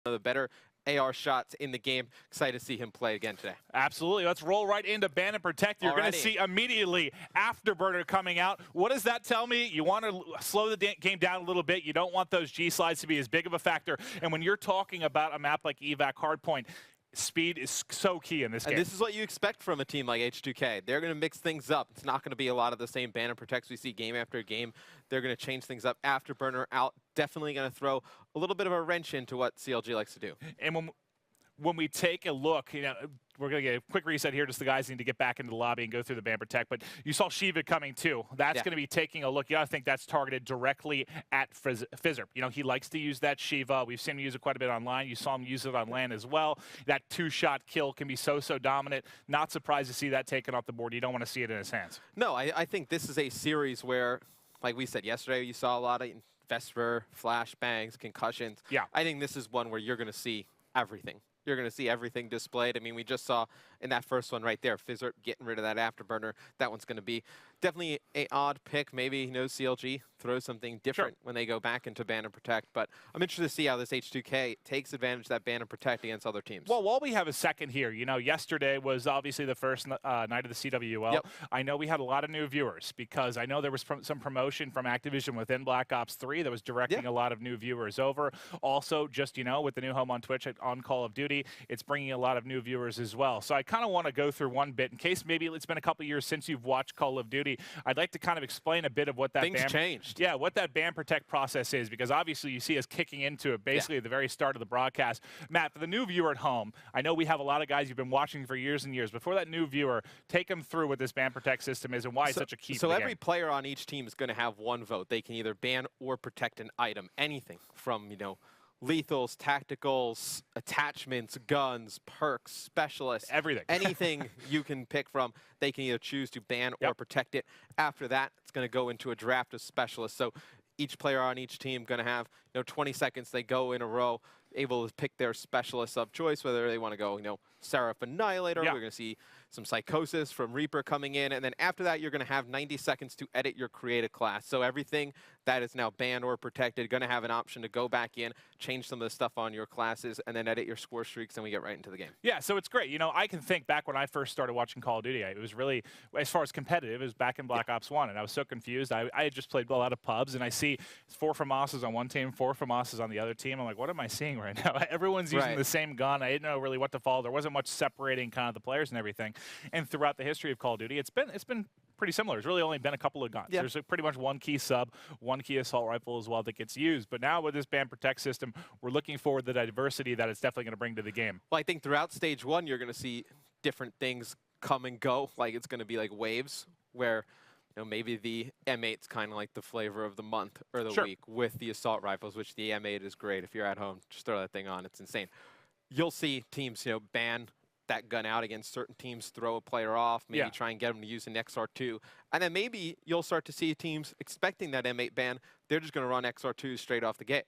of the better AR shots in the game. Excited to see him play again today. Absolutely. Let's roll right into ban and protect. You're going to see immediately Afterburner coming out. What does that tell me? You want to slow the game down a little bit. You don't want those G slides to be as big of a factor. And when you're talking about a map like Evac Hardpoint, speed is so key in this game. And this is what you expect from a team like H2K. They're going to mix things up. It's not going to be a lot of the same ban and protects we see game after game. They're going to change things up. Afterburner out, definitely going to throw a little bit of a wrench into what CLG likes to do. And when we take a look, you know, we're going to get a quick reset here. Just the guys need to get back into the lobby and go through the ban protect. But you saw Shiva coming too. That's going to be taking a look. You got to think that's targeted directly at Phizzurp. You know, he likes to use that Shiva. We've seen him use it quite a bit online. You saw him use it on LAN as well. That two-shot kill can be so dominant. Not surprised to see that taken off the board. You don't want to see it in his hands. No, I think this is a series where, like we said yesterday, you saw a lot of Vesper, flash bangs, concussions. Yeah. I think this is one where you're going to see everything. You're going to see everything displayed. I mean, we just saw in that first one right there, Phizzurp getting rid of that Afterburner. That one's going to be definitely an odd pick. Maybe, you know, CLG throws something different when they go back into ban and protect. But I'm interested to see how this H2K takes advantage of that ban and protect against other teams. Well, while we have a second here, you know, yesterday was obviously the first night of the CWL. Yep. I know we had a lot of new viewers because I know there was some promotion from Activision within Black Ops 3 that was directing a lot of new viewers over. Also, just, you know, with the new home on Twitch on Call of Duty, it's bringing a lot of new viewers as well. So I kind of want to go through one bit in case maybe it's been a couple years since you've watched Call of Duty. I'd like to kind of explain a bit of what that changed. Yeah, what that ban protect process is, because obviously you see us kicking into it basically at the very start of the broadcast. Matt, for the new viewer at home, I know we have a lot of guys you've been watching for years and years. Before that new viewer, take them through what this ban protect system is and why it's such a key. So every player on each team is going to have one vote. They can either ban or protect an item, anything from, you know, lethals, tacticals, attachments, guns, perks, specialists. Everything. Anything you can pick from, they can either choose to ban or protect it. After that, it's going to go into a draft of specialists. So each player on each team going to have, you know, 20 seconds. They go in a row, able to pick their specialists of choice, whether they want to go, you know, Seraph Annihilator. We're going to see some Psychosis from Reaper coming in. And then after that, you're going to have 90 seconds to edit your created class. So everything that is now banned or protected, going to have an option to go back in, change some of the stuff on your classes, and then edit your score streaks, and we get right into the game. Yeah, so it's great. You know, I can think back when I first started watching Call of Duty, it was really, as far as competitive, it was back in Black Ops 1, and I was so confused. I had just played a lot of pubs, and I see 4 FAMASas on one team, 4 FAMASas on the other team. I'm like, what am I seeing right now? Everyone's using the same gun. I didn't know really what to follow. There wasn't much separating kind of the players and everything. And throughout the history of Call of Duty, it's been pretty similar. There's really only been a couple of guns. There's pretty much one key sub, one key assault rifle as well that gets used. But now with this ban protect system, we're looking forward to the diversity that it's definitely going to bring to the game. Well, I think throughout stage 1, you're going to see different things come and go. Like it's going to be like waves where, you know, maybe the M8's kind of like the flavor of the month or the week with the assault rifles, which the M8 is great. If you're at home, just throw that thing on. It's insane. You'll see teams, you know, ban that gun out against certain teams, throw a player off, maybe try and get them to use an XR2. And then maybe you'll start to see teams expecting that M8 ban. They're just going to run XR2 straight off the gate.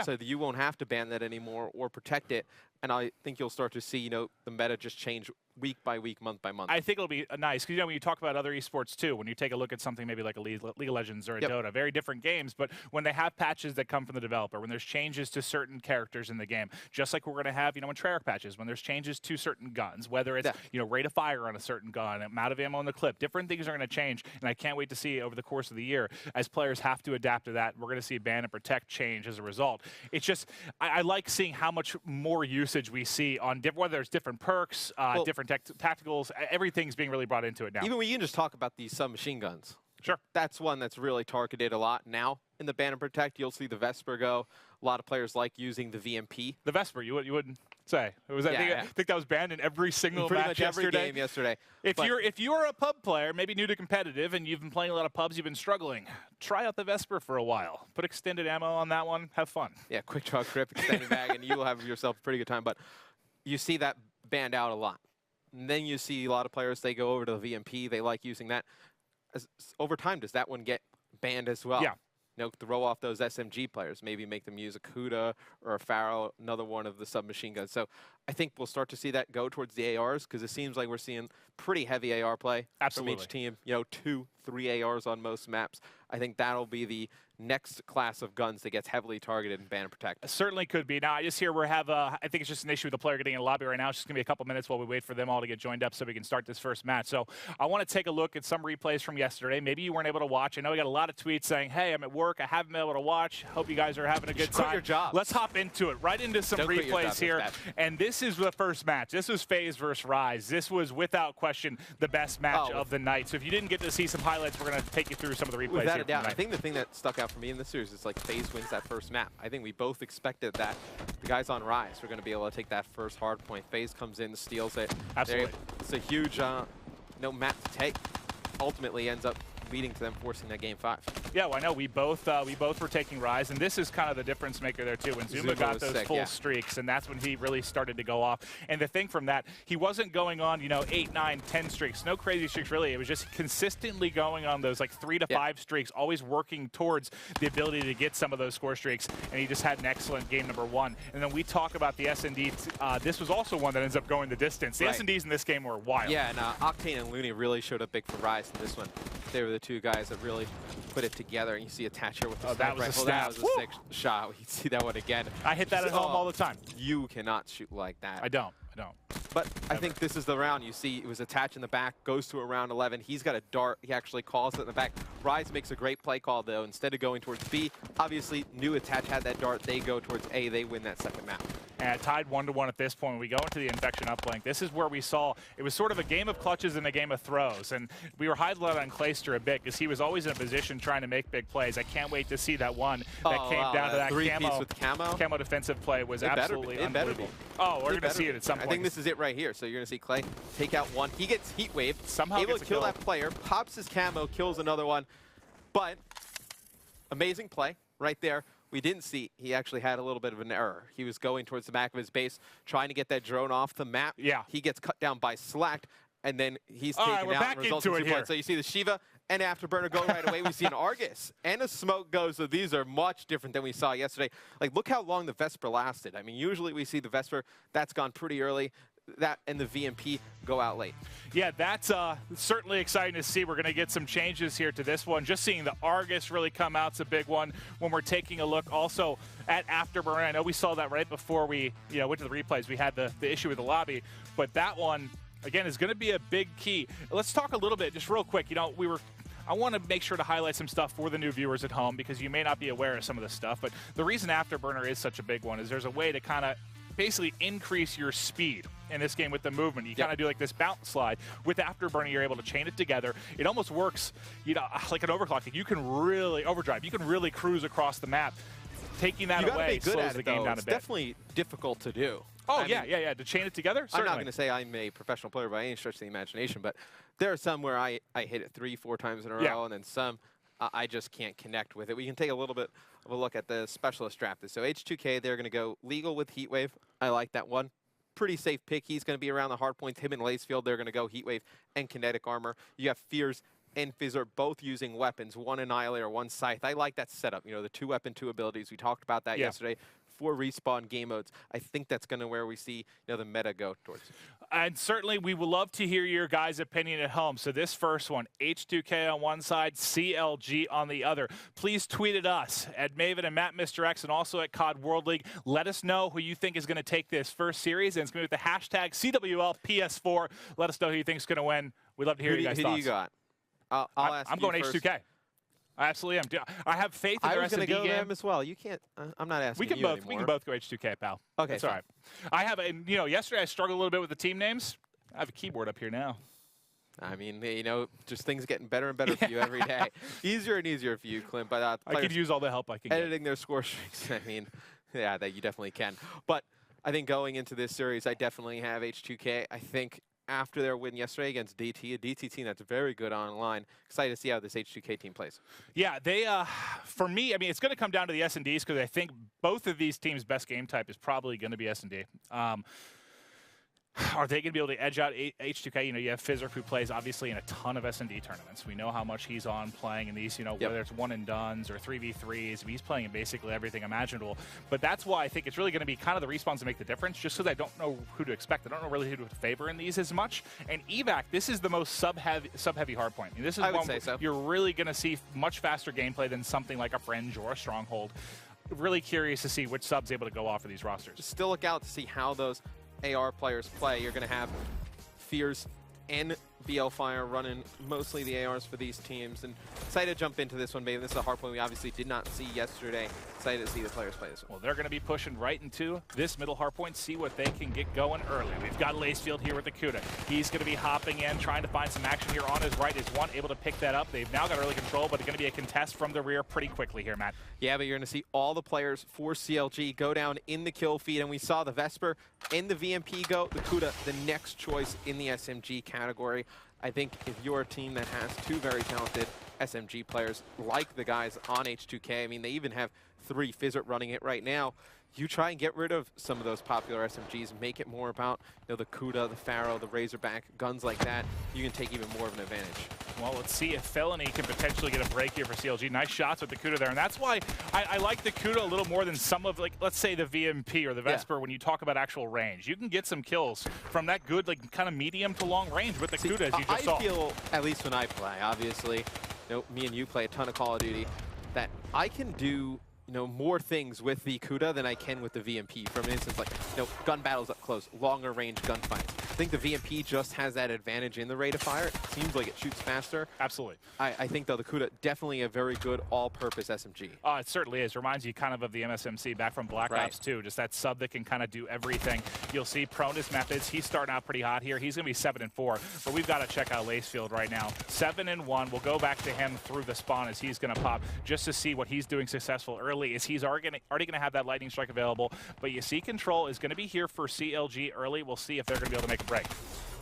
So that you won't have to ban that anymore or protect it. And I think you'll start to see, you know, the meta just change week by week, month by month. I think it'll be nice because, you know, when you talk about other esports too, when you take a look at something maybe like a League of Legends or a Dota, very different games, but when they have patches that come from the developer, when there's changes to certain characters in the game, just like we're going to have, you know, in Treyarch patches, when there's changes to certain guns, whether it's, you know, rate of fire on a certain gun, amount of ammo in the clip, different things are going to change, and I can't wait to see over the course of the year, as players have to adapt to that, we're going to see ban and protect change as a result. It's just, I like seeing how much more usage we see on, whether it's different perks, different tacticals, everything's being really brought into it now. Even when you can just talk about these submachine guns. Sure. That's one that's really targeted a lot now. In the ban and protect, you'll see the Vesper go. A lot of players like using the VMP. The Vesper, you wouldn't say. Was that, I think that was banned in every single match every game yesterday. If you're a pub player, maybe new to competitive, and you've been playing a lot of pubs, you've been struggling, try out the Vesper for a while. Put extended ammo on that one. Have fun. Yeah, quick draw grip, extended mag, and you will have yourself a pretty good time. But you see that banned out a lot. And then you see a lot of players, they go over to the VMP. They like using that. Over time, does that one get banned as well? Yeah. You know, throw off those SMG players, maybe make them use a Kuda or a Pharaoh, another one of the submachine guns. So I think we'll start to see that go towards the ARs because it seems like we're seeing pretty heavy AR play from each team. You know, 2, 3 ARs on most maps. I think that'll be the next class of guns that gets heavily targeted and ban and protect. Certainly could be. Now, I just hear I think it's just an issue with the player getting in the lobby right now. It's just going to be a couple minutes while we wait for them all to get joined up so we can start this first match. So I want to take a look at some replays from yesterday. Maybe you weren't able to watch. I know we got a lot of tweets saying, hey, I'm at work. I haven't been able to watch. Hope you guys are having a good time. Quit your job. Let's hop into it. Right into some replays here. And this is the first match. This was FaZe versus Rise. This was, without question, the best match of the night. So if you didn't get to see some highlights, we're going to take you through some of the replays Without here a doubt. I think the thing that stuck out for me in this series is like FaZe wins that first map. I think we both expected that the guys on Rise were going to be able to take that first hard point. FaZe comes in, steals it. Absolutely. It's a huge map to take. Ultimately ends up leading to them forcing that game 5. Yeah, well, I know we both were taking Rise, and this is kind of the difference maker there too. When Zuma got those full streaks, and that's when he really started to go off. And the thing from that, he wasn't going on 8, 9, 10 streaks, no crazy streaks really. It was just consistently going on those like 3 to 5 streaks, always working towards the ability to get some of those score streaks. And he just had an excellent game number 1. And then we talk about the S&D. This was also one that ends up going the distance. The S&Ds in this game were wild. Yeah, and Octane and Looney really showed up big for Rise in this one. They were the two guys that really put it together. And you see Attach here with the sniper rifle. That was a sick shot. We see that one again. I hit that at home all the time. You cannot shoot like that. I don't. But I think this is the round. You see it was Attach in the back, goes to around 11. He's got a dart. He actually calls it in the back. Rise makes a great play call, though. Instead of going towards B, obviously knew Attach had that dart. They go towards A. They win that second map. And tied 1-1 at this point. When we go into the Infection uplink, this is where we saw it was sort of a game of clutches and a game of throws. And we were highlighting on Clayster a bit because he was always in a position trying to make big plays. I can't wait to see that one that came down to that camo defensive play was absolutely unbelievable. Oh, we're going to see it at some point. I think this is it right here. So you're going to see Clay take out one. He gets heat waved, somehow able to kill that player, pops his camo, kills another one. But amazing play right there. We didn't see he actually had a little bit of an error. He was going towards the back of his base, trying to get that drone off the map. Yeah. He gets cut down by Slacked, and then he's taken out and results in 2 points. So you see the Shiva and Afterburner go right away. We see an Argus and a Smoke go. So these are much different than we saw yesterday. Like, look how long the Vesper lasted. I mean, usually we see the Vesper, that's gone pretty early. That and the VMP go out late. Yeah, that's certainly exciting to see. We're going to get some changes here to this one. Just seeing the Argus really come out's a big one when we're taking a look also at Afterburner. I know we saw that right before we went to the replays. We had the issue with the lobby, but that one, again, is going to be a big key. Let's talk a little bit, just real quick. I want to make sure to highlight some stuff for the new viewers at home because you may not be aware of some of this stuff, but the reason Afterburner is such a big one is there's a way to kind of basically increase your speed in this game with the movement. You kind of do like this bounce slide. With Afterburner, you're able to chain it together. It almost works, like an overclocking. You can really overdrive. You can really cruise across the map. Taking that away slows the game down a bit. It's definitely difficult to do. Oh, I mean, to chain it together? Certainly. I'm not going to say I'm a professional player by any stretch of the imagination, but there are some where I hit it 3, 4 times in a row, and then some I just can't connect with it. We can take a little bit of a look at the specialist draft. So H2K, they're going to go legal with Heatwave. I like that one. Pretty safe pick. He's going to be around the hard points. Him and Lacefield, they're going to go Heatwave and Kinetic Armor. You have Fears and Phizzurp both using weapons, one Annihilator, one Scythe. I like that setup. The 2-weapon, 2 abilities. We talked about that yesterday. 4 respawn game modes. I think that's going to where we see the meta go towards. And certainly we would love to hear your guys' opinion at home. So this first one, H2K on one side, CLG on the other. Please tweet at us, at Maven and Matt Mr. X, and also at COD World League. Let us know who you think is going to take this first series. And it's going to be with the hashtag CWL PS4. Let us know who you think is going to win. We'd love to hear your guys' thoughts. Who do you got? I'll ask I'm going H2K. I absolutely am. I have faith in the rest of the game. I was going to go them as well. You can't. I'm not asking you anymore. We can both go H2K, pal. Okay, that's all right. I have, yesterday I struggled a little bit with the team names. I have a keyboard up here now. I mean, just things getting better and better for you every day. Easier and easier for you, Clint. But I could use all the help I can get. Editing their score streaks. I mean, yeah, that you definitely can. But I think going into this series, I definitely have H2K. I think after their win yesterday against DT, a DT team that's very good online. Excited to see how this H2K team plays. Yeah, they, for me, I mean, it's going to come down to the S&Ds because I think both of these teams' best game type is probably going to be S&D. Are they going to be able to edge out H2K? You know, you have Phizzurp, who plays obviously in a ton of S&D tournaments. We know how much he's on playing in these, you know, whether it's one and dones or 3v3s. He's playing in basically everything imaginable. But that's why I think it's really going to be kind of the respawns that make the difference, just because I don't know who to expect. I don't know really who to favor in these as much. And evac, this is the most sub-heavy hardpoint. I mean, this is one say so. You're really going to see much faster gameplay than something like a Fringe or a Stronghold. Really curious to see which sub's able to go off of these rosters. Just still look out to see how those AR players play. You're going to have Fears and Blfire running mostly the ARs for these teams. And excited to jump into this one, baby. This is a hard point we obviously did not see yesterday. Excited to see the players play this one. Well, they're going to be pushing right into this middle hard point, see what they can get going early. We've got Lacefield here with the Kuda. He's going to be hopping in, trying to find some action here on his right. Is one able to pick that up? They've now got early control, but it's going to be a contest from the rear pretty quickly here, Matt. Yeah, but you're going to see all the players for CLG go down in the kill feed, and we saw the Vesper and the VMP go. The Kuda, the next choice in the SMG category. I think if you're a team that has two very talented SMG players, like the guys on H2K, I mean, they even have 3 Phizzurp running it right now. You try and get rid of some of those popular SMGs, make it more about, you know, the Kuda, the Pharaoh, the Razorback, guns like that. You can take even more of an advantage. Well, let's see if Felony can potentially get a break here for CLG. Nice shots with the Kuda there, and that's why I like the Kuda a little more than some of, like, let's say the VMP or the Vesper when you talk about actual range. You can get some kills from that good, like, kind of medium to long range with the Kuda, as you just saw. I feel, at least when I play, obviously, you know, me and you play a ton of Call of Duty, that I can do, you know, more things with the Kuda than I can with the VMP. For instance, like, you know, gun battles up close, longer range gunfights. I think the VMP just has that advantage in the rate of fire. It seems like it shoots faster. Absolutely. I think, though, the Kuda definitely a very good all-purpose SMG. It certainly is. Reminds you kind of the MSMC back from Black Ops 2. Just that sub that can kind of do everything. You'll see Prone is Methodz. He's starting out pretty hot here. He's going to be 7-4. But we've got to check out Lacefield right now. 7-1. We'll go back to him through the spawn as he's going to pop just to see what he's doing successful early. Is he's already going to have that lightning strike available. But you see Control is going to be here for CLG early. We'll see if they're going to be able to make a break.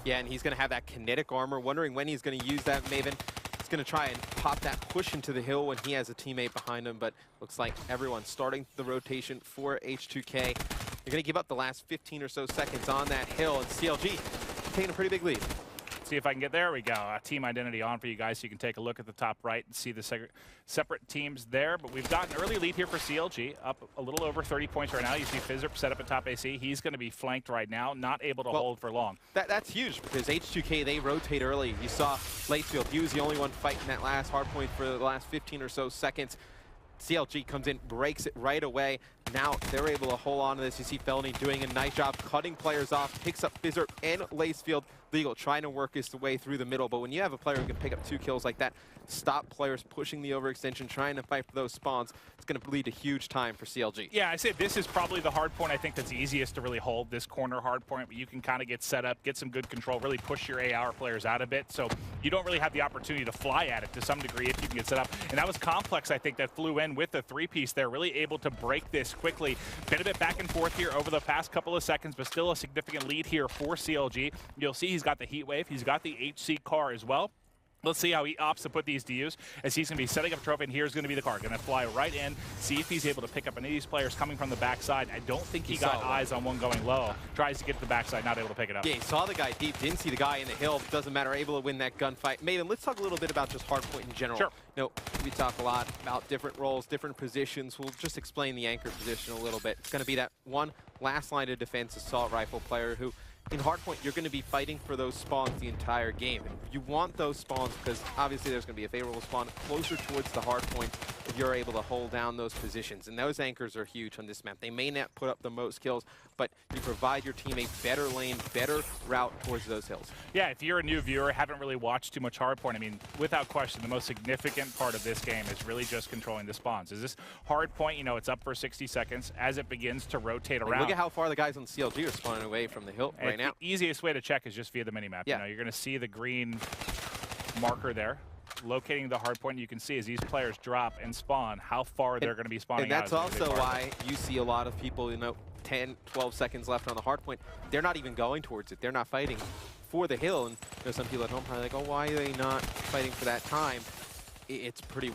Yeah, and he's going to have that kinetic armor. Wondering when he's going to use that Maven. He's going to try and pop that push into the hill when he has a teammate behind him. But looks like everyone's starting the rotation for H2K. They're going to give up the last 15 or so seconds on that hill. And CLG taking a pretty big lead. See if I can get there. We go. Team identity on for you guys, so you can take a look at the top right and see the separate teams there. But we've got an early lead here for CLG, up a little over 30 points right now. You see Phizzurp set up at top AC. He's going to be flanked right now, not able to hold for long. That's huge because H2K, they rotate early. You saw Lacefield. He was the only one fighting that last hard point for the last 15 or so seconds. CLG comes in, breaks it right away. Now they're able to hold on to this. You see Felony doing a nice job cutting players off, picks up Phizzurp and Lacefield. Legal trying to work his way through the middle, but when you have a player who can pick up 2 kills like that, stop players pushing the overextension, trying to fight for those spawns, it's going to lead to huge time for CLG. Yeah, I say this is probably the hard point I think that's easiest to really hold, this corner hard point, where you can kind of get set up, get some good control, really push your AR players out a bit, so you don't really have the opportunity to fly at it to some degree if you can get set up. And that was Complex, I think, that flew in with the 3-piece there, really able to break this quickly. Been a bit back and forth here over the past couple of seconds, but still a significant lead here for CLG. You'll see he's got the heat wave, he's got the HC car as well. Let's see how he opts to put these to use, as he's going to be setting up a trophy, and here's going to be the car. Going to fly right in, see if he's able to pick up any of these players coming from the backside. I don't think he got eyes on one going low. Tries to get to the backside, not able to pick it up. Yeah, he saw the guy deep, didn't see the guy in the hill. Doesn't matter, able to win that gunfight. Maven, let's talk a little bit about just hardpoint in general. Sure. You know, we talk a lot about different roles, different positions. We'll just explain the anchor position a little bit. It's going to be that one last line of defense assault rifle player who, in hardpoint, you're going to be fighting for those spawns the entire game. And you want those spawns because obviously there's going to be a favorable spawn closer towards the hardpoint if you're able to hold down those positions. And those anchors are huge on this map. They may not put up the most kills, but you provide your team a better lane, better route towards those hills. Yeah, if you're a new viewer, haven't really watched too much hardpoint, I mean, without question, the most significant part of this game is really just controlling the spawns. Is this hardpoint, you know, it's up for 60 seconds as it begins to rotate around. Look at how far the guys on CLG are spawning away from the hill right now. The easiest way to check is just via the minimap. Yeah. You know, you're going to see the green marker there, locating the hard point. You can see as these players drop and spawn, how far they're going to be spawning. And that's also why you see a lot of people, you know, 10, 12 seconds left on the hard point. They're not even going towards it. They're not fighting for the hill. And you know, some people at home probably like, oh, why are they not fighting for that time? It's pretty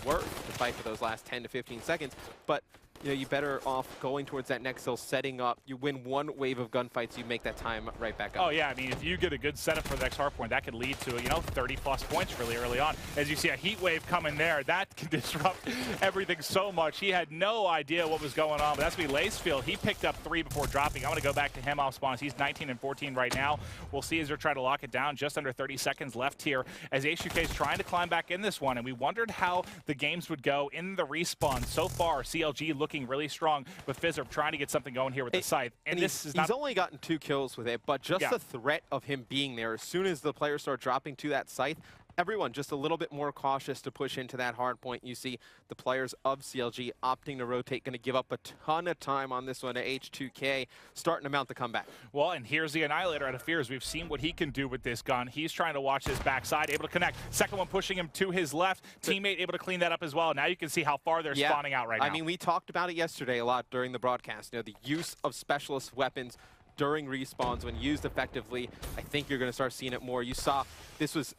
worth to fight for those last 10 to 15 seconds. But you know, you better off going towards that next hill, setting up. You win one wave of gunfights, you make that time right back up. Oh yeah, I mean, if you get a good setup for the next hardpoint, that could lead to, you know, 30+ points really early on. As you see a heat wave coming there, that can disrupt everything so much. He had no idea what was going on, but that's me, Lacefield. He picked up 3 before dropping. I'm going to go back to him off spawns. He's 19 and 14 right now. We'll see as they're trying to lock it down. Just under 30 seconds left here as H2K is trying to climb back in this one, and we wondered how the games would go in the respawn. So far, CLG looking really strong, but Phizzurp trying to get something going here with the Scythe. And he's only gotten 2 kills with it, but just the threat of him being there, as soon as the players start dropping to that Scythe, everyone just a little bit more cautious to push into that hard point. You see the players of CLG opting to rotate, going to give up a ton of time on this one to H2K, starting to mount the comeback. Well, and here's the Annihilator out of Fears. We've seen what he can do with this gun. He's trying to watch his backside, able to connect. Second one pushing him to his left. Teammate able to clean that up as well. Now you can see how far they're spawning out right now. I mean, we talked about it yesterday a lot during the broadcast. You know, the use of specialist weapons during respawns when used effectively. I think you're going to start seeing it more. You saw this was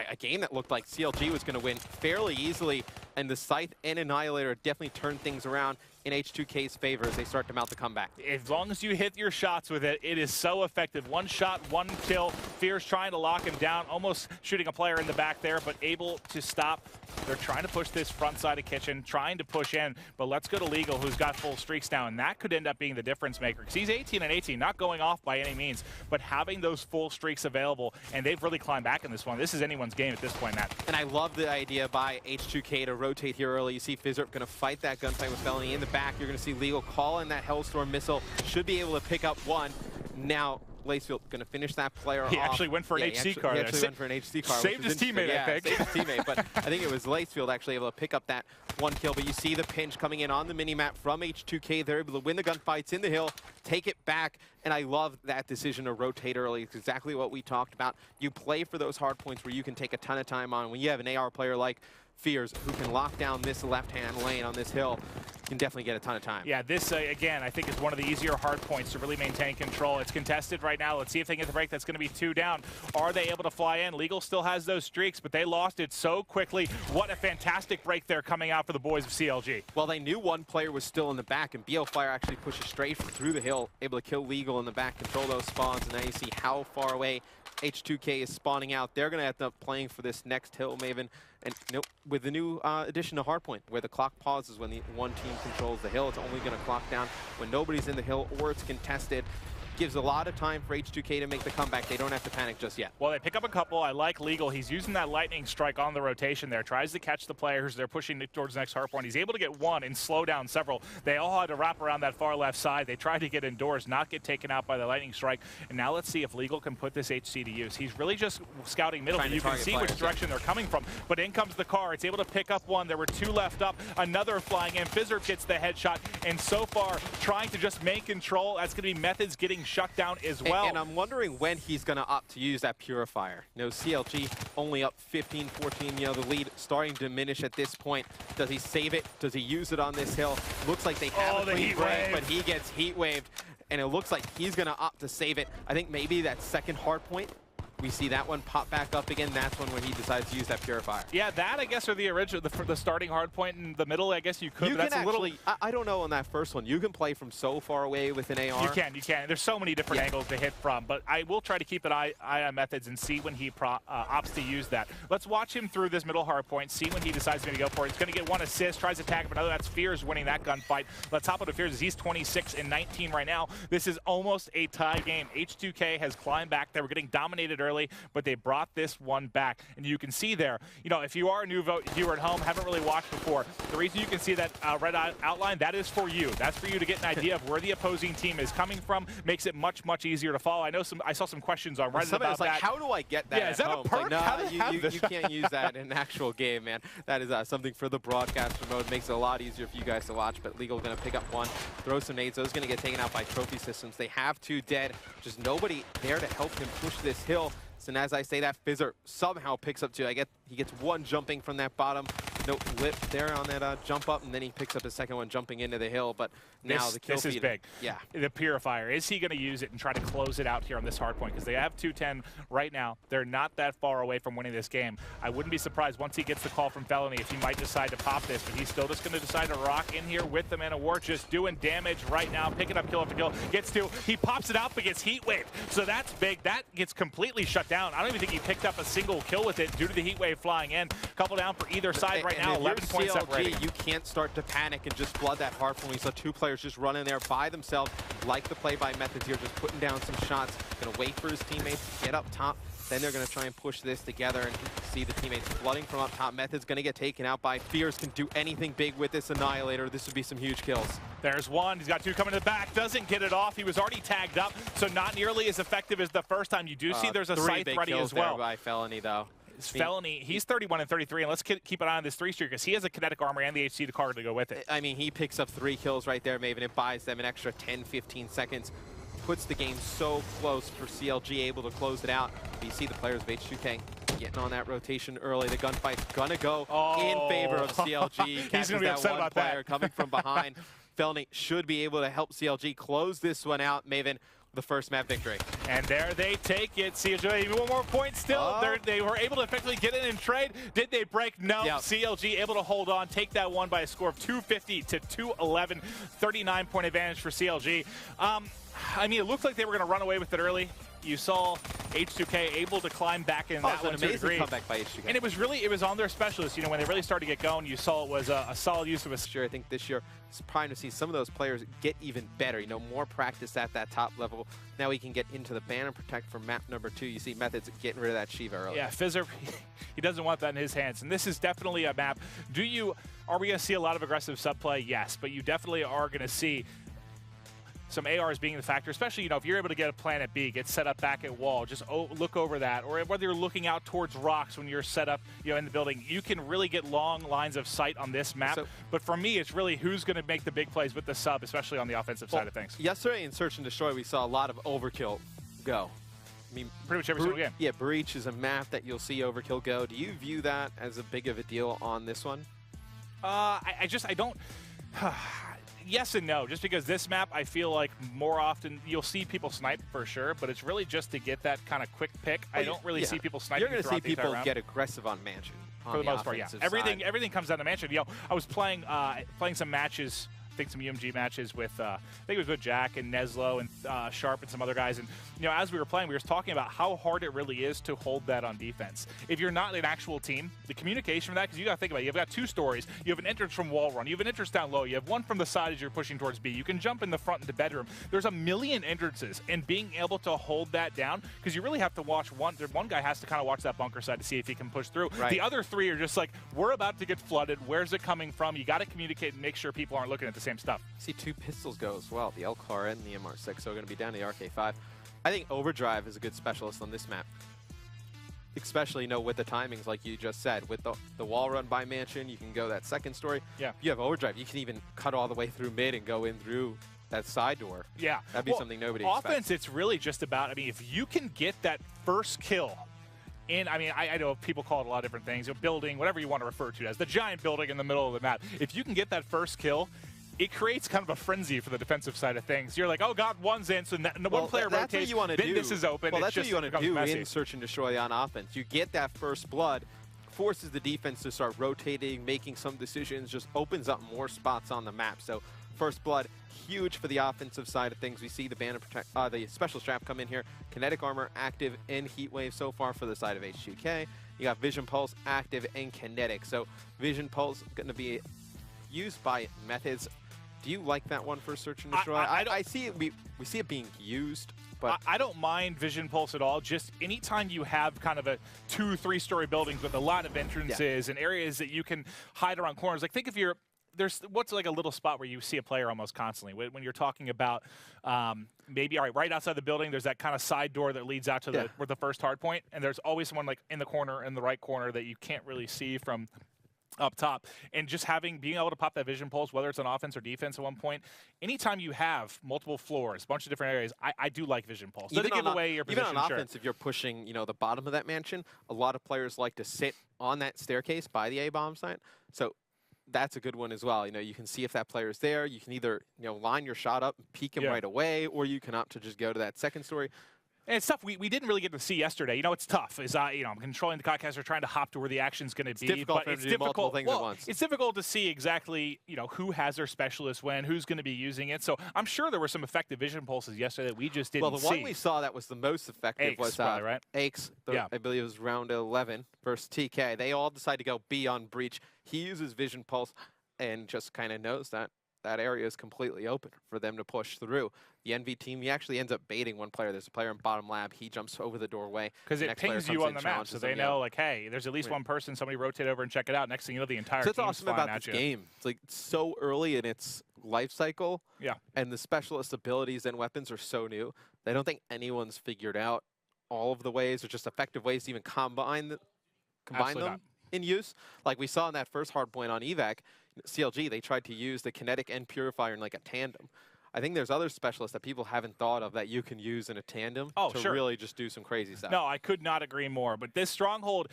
a game that looked like CLG was going to win fairly easily, and the Scythe and Annihilator definitely turned things around in H2K's favor as they start to mount the comeback. As long as you hit your shots with it, it is so effective. One shot, one kill. Fear's trying to lock him down, almost shooting a player in the back there, but able to stop. They're trying to push this front side of Kitchen, trying to push in, but let's go to Legal, who's got full streaks now, and that could end up being the difference maker. Because he's 18 and 18, not going off by any means, but having those full streaks available, and they've really climbed back in this one. This is anyone's game at this point, Matt. And I love the idea by H2K to rotate here early. You see Phizzurp going to fight that gunfight with Felony in the back. You're going to see Legal call in that Hellstorm missile. Should be able to pick up one. Now, Lacefield going to finish that player off. He actually went for an HC car. He actually went for an HC car. Saved his teammate, I think. Saved his teammate, but I think it was Lacefield actually able to pick up that one kill. But you see the pinch coming in on the minimap from H2K. They're able to win the gunfights in the hill, take it back, and I love that decision to rotate early. It's exactly what we talked about. You play for those hard points where you can take a ton of time on. When you have an AR player like Fears, who can lock down this left-hand lane on this hill, can definitely get a ton of time. Yeah, this, again, I think is one of the easier hard points to really maintain control. It's contested right now. Let's see if they can get the break. That's going to be 2 down. Are they able to fly in? Legal still has those streaks, but they lost it so quickly. What a fantastic break there coming out for the boys of CLG. Well, they knew one player was still in the back, and Blfire actually pushes straight through the hill, able to kill Legal in the back, control those spawns, and now you see how far away H2K is spawning out. They're going to end up playing for this next hill, Maven. And with the new addition to Hardpoint, where the clock pauses when the one team controls the hill, it's only going to clock down when nobody's in the hill or it's contested. Gives a lot of time for H2K to make the comeback. They don't have to panic just yet. Well, they pick up a couple. I like Legal. He's using that lightning strike on the rotation there. Tries to catch the players. They're pushing towards the next hard point. He's able to get one and slow down several. They all had to wrap around that far left side. They tried to get indoors, not get taken out by the lightning strike. And now let's see if Legal can put this HC to use. He's really just scouting middle. You can see which direction they're coming from. But in comes the car. It's able to pick up one. There were 2 left up. Another flying in. Phizzurp gets the headshot. And so far, trying to just make control. That's going to be Methodz getting shut down as well. And I'm wondering when he's going to opt to use that Purifier. You know, CLG only up 15-14. You know, the lead starting to diminish at this point. Does he save it? Does he use it on this hill? Looks like they have a clean break, but he gets heat waved. And it looks like he's going to opt to save it. I think maybe that second hard point, we see that one pop back up again. That's when he decides to use that Purifier. Yeah, that I guess are the original, the starting hard point in the middle. I guess you could. You but can actually, I don't know on that first one. You can play from so far away with an AR. You can. There's so many different angles to hit from. But I will try to keep an eye on Methodz and see when he opts to use that. Let's watch him through this middle hard point. See when he decides to go for it. He's going to get one assist. Tries to tag him. Another. That's Fears winning that gunfight. Let's hop on to Fears as he's 26 and 19 right now. This is almost a tie game. H2K has climbed back. They were getting dominated early, but they brought this one back. And you can see there, you know, if you are a new viewer at home, haven't really watched before, the reason you can see that red outline, that is for you. That's for you to get an idea of where the opposing team is coming from. Makes it much, much easier to follow. I saw some questions on Reddit about that. How do I get that? Yeah, is that a perk? Like, no, you can't use that in an actual game, man. That is something for the broadcaster mode. Makes it a lot easier for you guys to watch. But Legal going to pick up one, throw some nades. Those going to get taken out by trophy systems. They have 2 dead. Just nobody there to help him push this hill. And as I say that, Phizzurp somehow picks up 2. He gets 1 jumping from that bottom no lip there on that jump up, and then he picks up his second one jumping into the hill. But now the kill feed is big. Yeah. The Purifier, is he going to use it and try to close it out here on this hard point? Because they have 210 right now. They're not that far away from winning this game. I wouldn't be surprised once he gets the call from Felony if he might decide to pop this, but he's still just going to decide to rock in here with the Man of War, just doing damage right now, picking up kill after kill. Gets to, he pops it out, but gets heat wave. So that's big. That gets completely shut down. I don't even think he picked up a single kill with it due to the heat wave flying in. Couple down for either side right now. 11 points separating. You can't start to panic and just flood that hard point. We saw two players just run in there by themselves, like the play by Methodz here, just putting down some shots. Gonna wait for his teammates to get up top. Then they're going to try and push this together and see the teammates flooding from up top. Methodz going to get taken out by Fears. Can do anything big with this Annihilator. This would be some huge kills. There's one. He's got two coming to the back. Doesn't get it off. He was already tagged up, so not nearly as effective as the first time. You do see there's a scythe ready as well. By Felony, though. Felony, he's 31 and 33, and let's keep an eye on this 3-streak because he has a kinetic armor and the HC card to go with it. I mean, he picks up 3 kills right there, Maven. It buys them an extra 10-15 seconds. Puts the game so close for CLG, able to close it out. You see the players of H2K getting on that rotation early. The gunfight's gonna go in favor of CLG. He's gonna be upset about that. Coming from behind. Felony should be able to help CLG close this one out. Maven, the first map victory. And there they take it. CLG, even one more point still. They were able to effectively get in and trade. Did they break? No. Yep. CLG able to hold on, take that one by a score of 250 to 211. 39-point advantage for CLG. I mean, it looked like they were going to run away with it early. You saw H2K able to climb back in that one to a degree. Comeback by H2K. And it was on their specialists. You know, when they really started to get going, you saw it was a solid use of a. Sure, I think this year it's prime to see some of those players get even better. You know, more practice at that top level. Now we can get into the ban and protect for map number 2. You see Methodz getting rid of that Shiva early. Yeah, Phizzurp, he doesn't want that in his hands. And this is definitely a map. Are we going to see a lot of aggressive subplay? Yes, but you definitely are going to see some ARs being the factor, especially, you know, if you're able to get a planet B, get set up back at wall, just look over that, or whether you're looking out towards rocks when you're set up, you know, in the building, you can really get long lines of sight on this map. But for me, it's really who's going to make the big plays with the sub, especially on the offensive side of things. Yesterday in Search and Destroy, we saw a lot of overkill go. I mean, pretty much every single game. Yeah, Breach is a map that you'll see overkill go. Do you view that as a big of a deal on this one? I don't. Yes and no, just because this map, I feel like more often you'll see people snipe for sure, but it's really just to get that kind of quick pick. I don't really see people sniping. You're going to see people get aggressive on Mansion. For the most part, yeah. Everything comes down to Mansion. You know, I was playing some matches, I think some UMG matches with, I think it was with Jack and Neslo and Sharp and some other guys. And, you know, as we were playing, we were talking about how hard it really is to hold that on defense. If you're not an actual team, the communication for that, because you got to think about it, you've got 2 stories. You have an entrance from wall run. You have an entrance down low. You have one from the side as you're pushing towards B. You can jump in the front into bedroom. There's a million entrances, and being able to hold that down, because you really have to watch one guy has to kind of watch that bunker side to see if he can push through. Right. The other 3 are just like, we're about to get flooded. Where's it coming from? You got to communicate and make sure people aren't looking at the same stuff. See 2 pistols go as well. The L-CAR and the MR6, so we're going to be down to the RK5. I think Overdrive is a good specialist on this map. Especially, you know, with the timings, like you just said. With the wall run by Mansion, you can go that second story. Yeah. If you have Overdrive, you can even cut all the way through mid and go in through that side door. Yeah. That'd be something nobody expects. Offense, it's really just about, I mean, if you can get that first kill in, I mean, I know people call it a lot of different things, a building, whatever you want to refer to it as, the giant building in the middle of the map. If you can get that first kill, it creates kind of a frenzy for the defensive side of things. You're like, oh god, one's in, so one player rotates, what you then this is open. Well, that's what you want to do messy. in Search and Destroy on offense. You get that first blood, forces the defense to start rotating, making some decisions, just opens up more spots on the map. So first blood, huge for the offensive side of things. We see the Banner Protect, the Special Strap come in here. Kinetic Armor active and Heat Wave so far for the side of H2K. You got Vision Pulse active and Kinetic. So Vision Pulse going to be used by Methodz. Do you like that one for Search and Destroy? I see it. We see it being used, but I don't mind Vision Pulse at all. Just anytime you have kind of a 2-3 story buildings with a lot of entrances and areas that you can hide around corners. Like think if you're what's like a little spot where you see a player almost constantly when you're talking about maybe right outside the building. There's that kind of side door that leads out to the first hard point, and there's always someone like in the corner, in the right corner that you can't really see from up top, and just being able to pop that vision pulse, whether it's on offense or defense at one point. Anytime you have multiple floors, a bunch of different areas, I do like vision pulse. Doesn't give away your position. Even on offense, if you're pushing, the bottom of that mansion, a lot of players like to sit on that staircase by the A-bomb site. So that's a good one as well. You can see if that player's there. You can either, line your shot up and peek him right away, or you can opt to just go to that second story. And it's tough. We didn't really get to see yesterday. It's tough. I'm controlling the Codcaster, trying to hop to where the action's going to be. Difficult for him to do multiple things at once. It's difficult to see exactly, who has their specialist when, who's going to be using it. So I'm sure there were some effective vision pulses yesterday that we just didn't see. Well, the one we saw that was the most effective was probably, right? Aches. I believe it was round 11 versus TK. They all decided to go B on breach. He uses vision pulse and just kind of knows that that area is completely open for them to push through. The NV team, he actually ends up baiting one player. There's a player in bottom lab. He jumps over the doorway. Because it pings you on the map, so they know, like, hey, there's at least one person. Somebody rotate over and check it out. Next thing you know, the entire team's awesome flying about at this you. game. It's like so early in its life cycle. Yeah. And the specialist abilities and weapons are so new. They don't think anyone's figured out all of the ways or just effective ways to even combine them in use. Like we saw in that first hard point on evac, CLG, they tried to use the kinetic and purifier in like a tandem. I think there's other specialists that people haven't thought of that you can use in a tandem to really just do some crazy stuff. No, I could not agree more. But this Stronghold,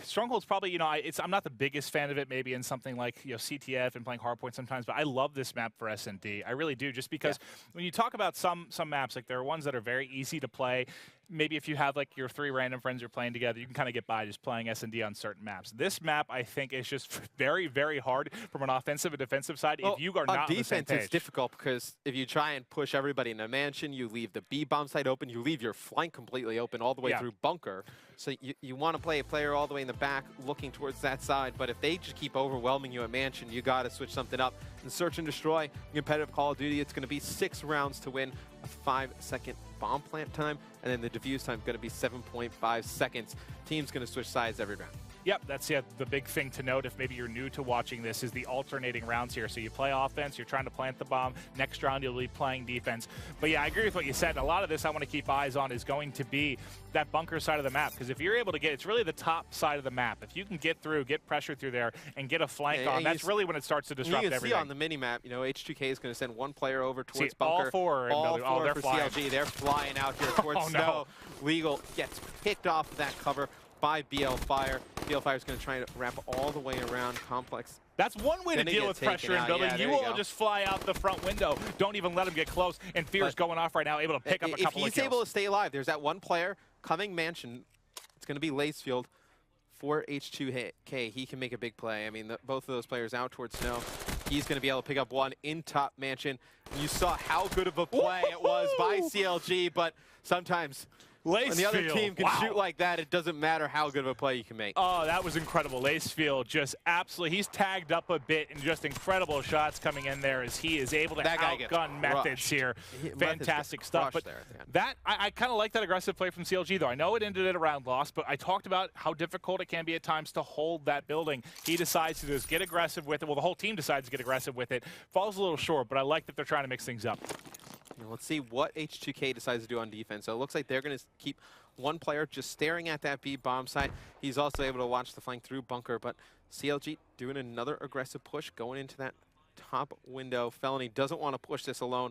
Stronghold's probably, I'm not the biggest fan of it maybe in something like, CTF and playing Hardpoint sometimes, but I love this map for S&D. I really do, just because when you talk about some maps, like there are ones that are very easy to play. Maybe if you have like your 3 random friends you're playing together, you can kind of get by just playing S&D on certain maps. This map, I think, is just very, very hard from an offensive and defensive side if you are not on the same page. It's difficult because if you try and push everybody in a mansion, you leave the B bomb site open, you leave your flank completely open all the way through bunker. So you want to play a player all the way in the back looking towards that side, but if they just keep overwhelming you at mansion, you got to switch something up. In Search and Destroy, competitive Call of Duty, it's going to be 6 rounds to win, a 5-second bomb plant time, and then the defuse time is going to be 7.5 seconds. Team's going to switch sides every round. Yep, that's the big thing to note if maybe you're new to watching this is the alternating rounds here. So you play offense, you're trying to plant the bomb. Next round, you'll be playing defense. But yeah, I agree with what you said. A lot of this I want to keep eyes on is going to be that bunker side of the map. Because if you're able to get, it's really the top side of the map. If you can get through, get pressure through there, and get a flank on, that's really when it starts to disrupt everything. You can see on the mini-map, H2K is going to send one player over towards bunker. All four for CLG. They're flying out here towards snow. Legal gets picked off of that cover by Blfire. Blfire is going to try to wrap all the way around complex. That's one way to deal with pressure in building. You will just fly out the front window. Don't even let him get close. And Fear's going off right now, able to pick up a couple of kills. If he's able to stay alive, there's that one player coming mansion. It's going to be Lacefield for H2K. He can make a big play. I mean, both of those players out towards snow. He's going to be able to pick up one in top mansion. You saw how good of a play it was by CLG, but sometimes when the other team can shoot like that, it doesn't matter how good of a play you can make. Oh, that was incredible. Lacefield just absolutely, he's tagged up a bit and just incredible shots coming in there as he is able to outgun Methodz here. Fantastic stuff. But I kind of like that aggressive play from CLG, though. I know it ended in a round loss, but I talked about how difficult it can be at times to hold that building. He decides to just get aggressive with it. Well, the whole team decides to get aggressive with it. Falls a little short, but I like that they're trying to mix things up. Let's see what H2K decides to do on defense. So it looks like they're going to keep one player just staring at that B bomb site. He's also able to watch the flank through bunker, but CLG doing another aggressive push going into that top window. Felony doesn't want to push this alone.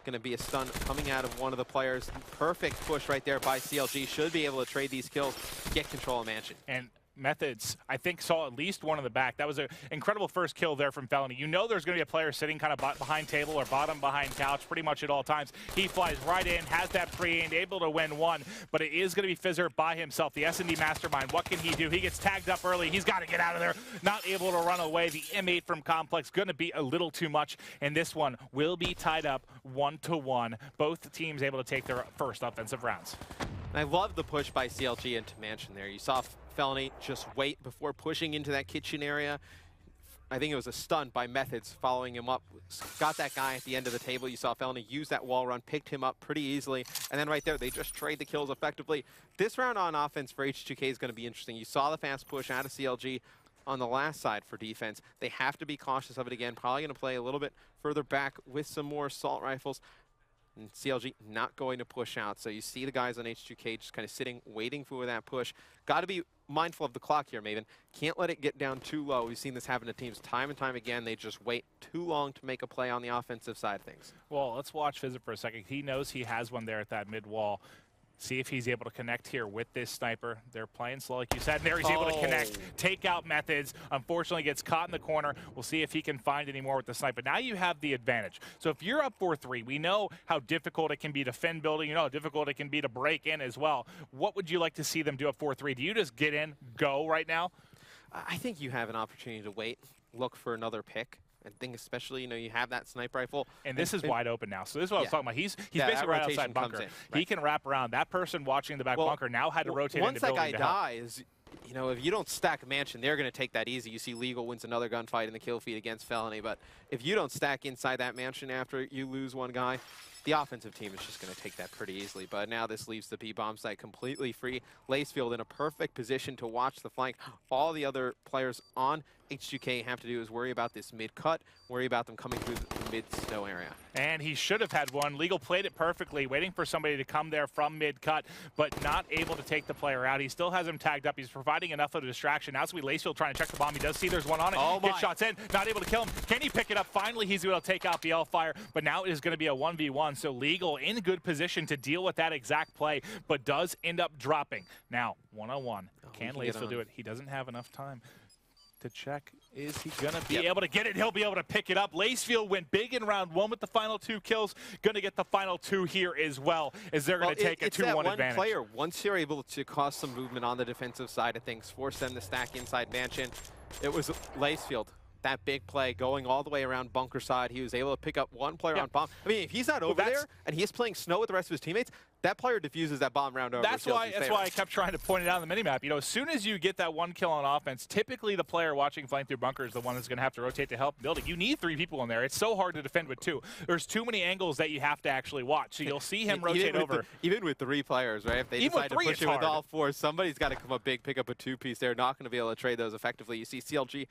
Going to be a stun coming out of one of the players. Perfect push right there by CLG. Should be able to trade these kills, get control of mansion. And Methodz, I think, saw at least one in the back. That was an incredible first kill there from Felony. You know there's going to be a player sitting kind of behind table or bottom behind couch pretty much at all times. He flies right in, has that pre-aimed, able to win one, but it is going to be Phizzurp by himself, the S&D mastermind. What can he do? He gets tagged up early. He's got to get out of there. Not able to run away. The M8 from Complex going to be a little too much, and this one will be tied up 1-1. Both teams able to take their first offensive rounds. And I love the push by CLG into mansion there. You saw Felony just wait before pushing into that kitchen area. I think it was a stun by Methodz following him up. Got that guy at the end of the table. You saw Felony use that wall run, picked him up pretty easily. And then right there, they just trade the kills effectively. This round on offense for H2K is going to be interesting. You saw the fast push out of CLG on the last side for defense. They have to be cautious of it again. Probably going to play a little bit further back with some more assault rifles. And CLG not going to push out. So you see the guys on H2K just kind of sitting, waiting for that push. Got to be mindful of the clock here, Maven. Can't let it get down too low. We've seen this happen to teams time and time again. They just wait too long to make a play on the offensive side of things. Well, let's watch Phizzurp for a second. He knows he has one there at that mid wall. See if he's able to connect here with this sniper. They're playing slow, like you said. And there he's able to connect, take out Methodz. Unfortunately, gets caught in the corner. We'll see if he can find any more with the sniper. Now you have the advantage. So if you're up 4-3, we know how difficult it can be to defend building. You know how difficult it can be to break in as well. What would you like to see them do up 4-3? Do you just get in, go right now? I think you have an opportunity to wait, look for another pick. I think especially, you know, you have that sniper rifle. And this is wide open now. So this is what I was talking about. He's basically right outside bunker. Right. He can wrap around. That person watching the back bunker now had to rotate into building. Once that guy dies, you know, if you don't stack Mansion, they're going to take that easy. You see Legal wins another gunfight in the kill feed against Felony. But if you don't stack inside that Mansion after you lose one guy, the offensive team is just going to take that pretty easily. But now this leaves the B-bomb site completely free. Lacefield in a perfect position to watch the flank. All the other players on H2K have to do is worry about this mid-cut, worry about them coming through the mid-snow area. And he should have had one. Legal played it perfectly, waiting for somebody to come there from mid-cut, but not able to take the player out. He still has him tagged up. He's providing enough of a distraction. Now it's Lacefield trying to check the bomb. He does see there's one on it. Gets shots in, not able to kill him. Can he pick it up? Finally, he's able to take out Blfire, but now it is going to be a 1v1. So Legal in good position to deal with that exact play, but does end up dropping. Now, 1-on-1. Can Lacefield do it? He doesn't have enough time to check. Is he going to be able to get it? He'll be able to pick it up. Lacefield went big in round 1 with the final 2 kills. Going to get the final 2 here as well, as they're going to take a 2-1 advantage. Player, once you're able to cause some movement on the defensive side of things, force them to stack inside Mansion, it was Lacefield. That big play going all the way around bunker side. He was able to pick up one player on bomb. I mean, if he's not over there and he's playing snow with the rest of his teammates, that player diffuses that bomb round over. That's why I kept trying to point it out on the minimap. You know, as soon as you get that 1 kill on offense, typically the player watching flying through bunker is the one that's going to have to rotate to help building. You need 3 people in there. It's so hard to defend with 2. There's too many angles that you have to actually watch. So you'll see him rotate over. Even with 3 players, right? If they decide to push it with all 4, somebody's got to come up big, pick up a 2-piece. They're not going to be able to trade those effectively. You see CLG,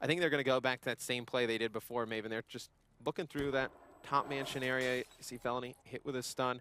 I think they're going to go back to that same play they did before, Maven. They're just looking through that top Mansion area. You see Felony hit with a stun.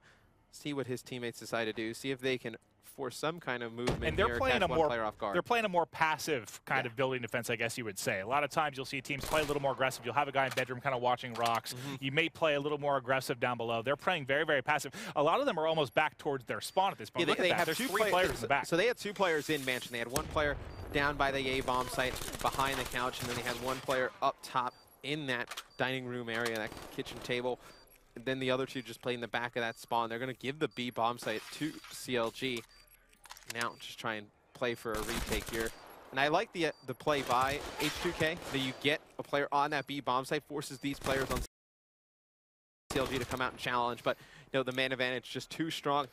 See what his teammates decide to do. See if they can force some kind of movement. And they're here, playing they're playing a more passive kind of building defense, I guess you would say. A lot of times you'll see teams play a little more aggressive. You'll have a guy in bedroom kind of watching rocks. You may play a little more aggressive down below. They're playing very, very passive. A lot of them are almost back towards their spawn at this point. Yeah, they have There's 2 players in the back. So they had 2 players in Mansion. They had 1 player down by the A-bomb site behind the couch, and then they had 1 player up top in that dining room area, that kitchen table. And then the other 2 just played in the back of that spawn. They're going to give the B-bomb site to CLG. Now just try and play for a retake here. And I like the play by H2K, that you get a player on that B-bomb site, forces these players on CLG to come out and challenge. But you know, the man advantage just too strong.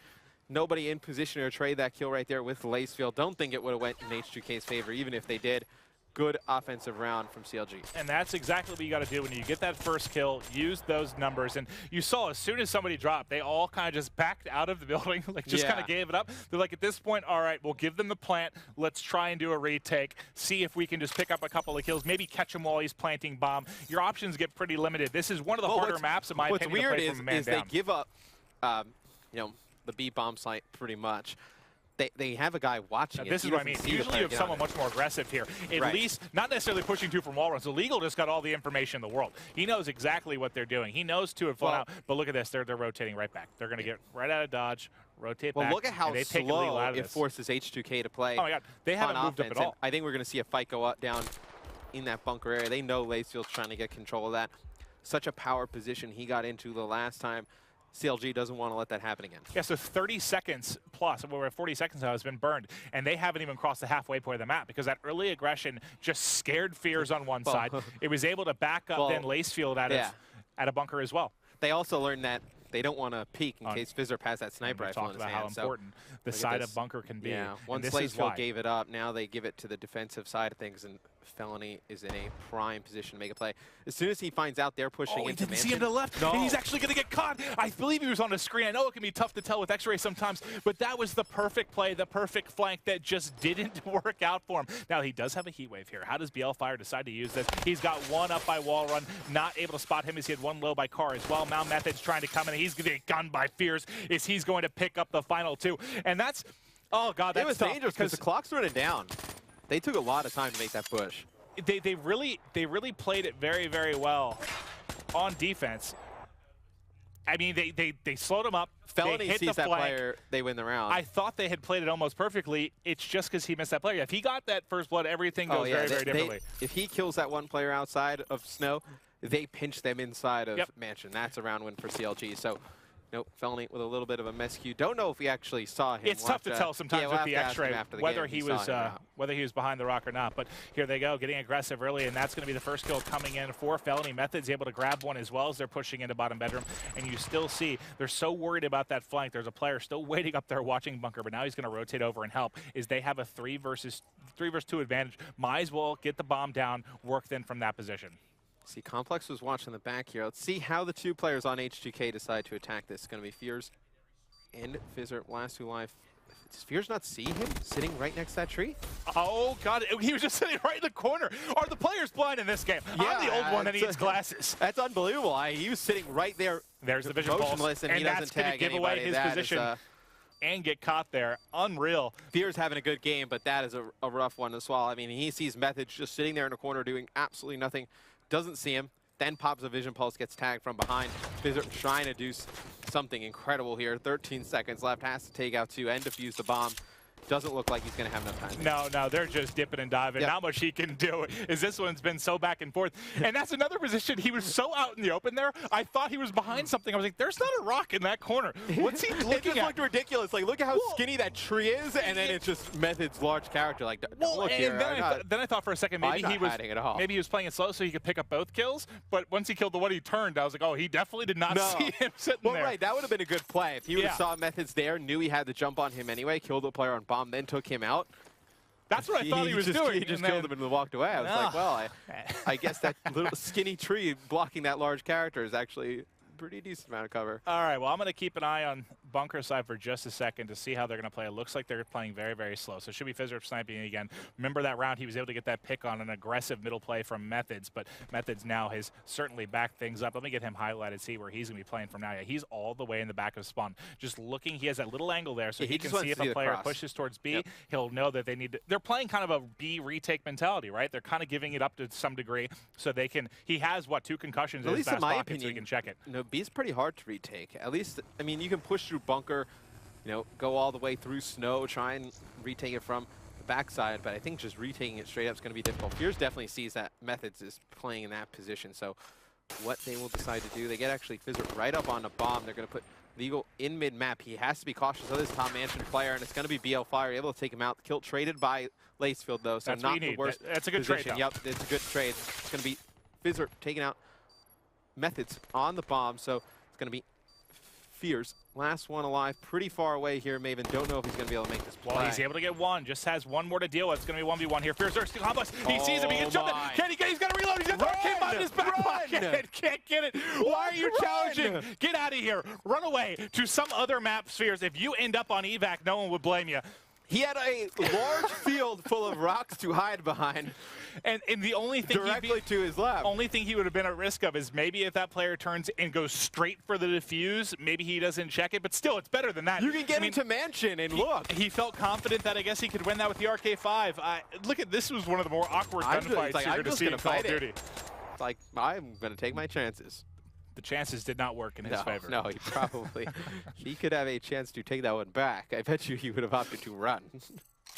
Nobody in position to trade that kill right there with Lacefield. Don't think it would have went in H2K's favor, even if they did. Good offensive round from CLG. And that's exactly what you got to do when you get that first kill. Use those numbers. And you saw as soon as somebody dropped, they all kind of just backed out of the building, like just kind of gave it up. They're like, at this point, all right, we'll give them the plant. Let's try and do a retake. See if we can just pick up a couple of kills. Maybe catch him while he's planting bomb. Your options get pretty limited. This is one of the harder maps, in my opinion, to play from a man down. They give up, you know, the B-bomb site pretty much. They have a guy watching it. This is what I mean. Usually you have someone much more aggressive here. At least, not necessarily pushing 2 from wall runs. The Legal just got all the information in the world. He knows exactly what they're doing. He knows 2 have flown out. But look at this. They're rotating right back. They're going to get right out of dodge, rotate back. Well, look at how slow it forces H2K to play. Oh, my God. They haven't moved up at all. I think we're going to see a fight go up down in that bunker area. They know Lacefield's trying to get control of that. Such a power position he got into the last time. CLG doesn't want to let that happen again. Yeah, so 30 seconds plus, we're at 40 seconds now, has been burned, and they haven't even crossed the halfway point of the map because that early aggression just scared Fears on one side. It was able to back up then Lacefield at a bunker as well. They also learned that they don't want to peek in case Phizzurp has that sniper rifle in his hand. How important the side of bunker can be. Yeah, once Lacefield gave it up, now they give it to the defensive side of things, and Felony is in a prime position to make a play. As soon as he finds out they're pushing into he didn't Mansion, see him to the left. No. And he's actually going to get caught. I believe he was on the screen. I know it can be tough to tell with X-ray sometimes, but that was the perfect play, the perfect flank that just didn't work out for him. Now, he does have a heat wave here. How does Blfire decide to use this? He's got one up by wall run, not able to spot him as he had one low by car as well. Now Methodz trying to come in. He's going to get gunned by Fears as he's going to pick up the final two. And that's, oh, God, that's tough. It was dangerous because the clock's running down. They took a lot of time to make that push. They really played it very, very well on defense. I mean, they slowed him up. Felony sees that player, they win the round. I thought they had played it almost perfectly. It's just because he missed that player. If he got that first blood, everything goes very differently. If he kills that one player outside of Snow, they pinch them inside of Mansion. That's a round win for CLG. So, nope, Felony with a little bit of a miscue. Don't know if we actually saw him. It's tough to tell sometimes with the X-ray whether he was behind the rock or not. But here they go, getting aggressive early, and that's going to be the first kill coming in for Felony. Methodz able to grab one as well as they're pushing into bottom bedroom. And you still see they're so worried about that flank. There's a player still waiting up there watching bunker, but now he's going to rotate over and help. Is they have a 3 versus 2 advantage. Might as well get the bomb down, work then from that position. See, Complex was watching the back here. Let's see how the two players on H2K decide to attack this. It's going to be Fears and Phizzurp, last two live. Does Fears not see him sitting right next to that tree? Oh, God. He was just sitting right in the corner. Are the players blind in this game? Yeah, I'm the old one that needs glasses. That's unbelievable. He was sitting right there. There's the vision pulse, and he that's going to give away his position and get caught there. Unreal. Fears having a good game, but that is a rough one to swallow. I mean, he sees Methodz just sitting there in a corner doing absolutely nothing. Doesn't see him, then pops a vision pulse, gets tagged from behind. Phizzurp trying to do something incredible here. 13 seconds left, has to take out 2 and defuse the bomb. Doesn't look like he's going to have enough time. No, they're just dipping and diving. Not much he can do, as this one's been so back and forth. And that's another position. He was so out in the open there, I thought he was behind something. I was like, there's not a rock in that corner. What's he looking at? It just looked ridiculous. Like, look at how skinny that tree is, and then it's just Methodz' large character. Like, look here. Then I thought for a second maybe he was playing it slow so he could pick up both kills. But once he killed the one he turned, I was like, oh, he definitely did not see him sitting there. Right, that would have been a good play. If he would have saw Methodz there, knew he had the jump on him anyway, killed the player on bomb, then took him out. That's what I thought he was doing. He just killed him and walked away. I was like, well, I guess that little skinny tree blocking that large character is actually a pretty decent amount of cover. All right, well, I'm going to keep an eye on bunker side for just a second to see how they're going to play. It looks like they're playing very, very slow. So it should be Phizzurp sniping again. Remember that round he was able to get that pick on an aggressive middle play from Methodz, but Methodz now has certainly backed things up. Let me get him highlighted, see where he's going to be playing from now. Yeah, he's all the way in the back of spawn. Just looking, he has that little angle there, so he can see if a player pushes towards B, he'll know that they need to. They're playing kind of a B retake mentality, right? They're kind of giving it up to some degree so they can. He has, what, 2 concussions in his back pocket, so he can check it. No, B's pretty hard to retake. At least, I mean, you can push through bunker, you know, go all the way through Snow, try and retake it from the backside, but I think just retaking it straight up is going to be difficult. Fears definitely sees that Methodz is playing in that position, so what they will decide to do, they get actually Phizzurp right up on the bomb. They're going to put Legal in mid-map. He has to be cautious of this top Mansion player, and it's going to be Blfire able to take him out. Kill traded by Lacefield, though, so not the worst That's a good position. trade, Yep, it's a good trade. It's going to be Phizzurp taking out Methodz on the bomb, so it's going to be Fears. Last one alive, pretty far away here. Maven, don't know if he's going to be able to make this play. Well, he's able to get one, just has one more to deal with. It's going to be 1v1 here. Fears still complex. He sees him, he gets jumped in. He's got to reload. He's got to throw him in his back pocket. Can't get it. Why are you challenging? Get out of here. Run away to some other map, Fears. If you end up on evac, no one would blame you. He had a large field full of rocks to hide behind. And the only thing directly to his left. Only thing he would have been at risk of is maybe if that player turns and goes straight for the defuse, maybe he doesn't check it, but still, it's better than that. You can get into Mansion and look. He felt confident that I guess he could win that with the RK5. Look at this was one of the more awkward gunfights you're going to see in Call of Duty. It's like, I'm going to take my chances. The chances did not work in his favor. No, he probably, he could have a chance to take that one back. I bet you he would have opted to run.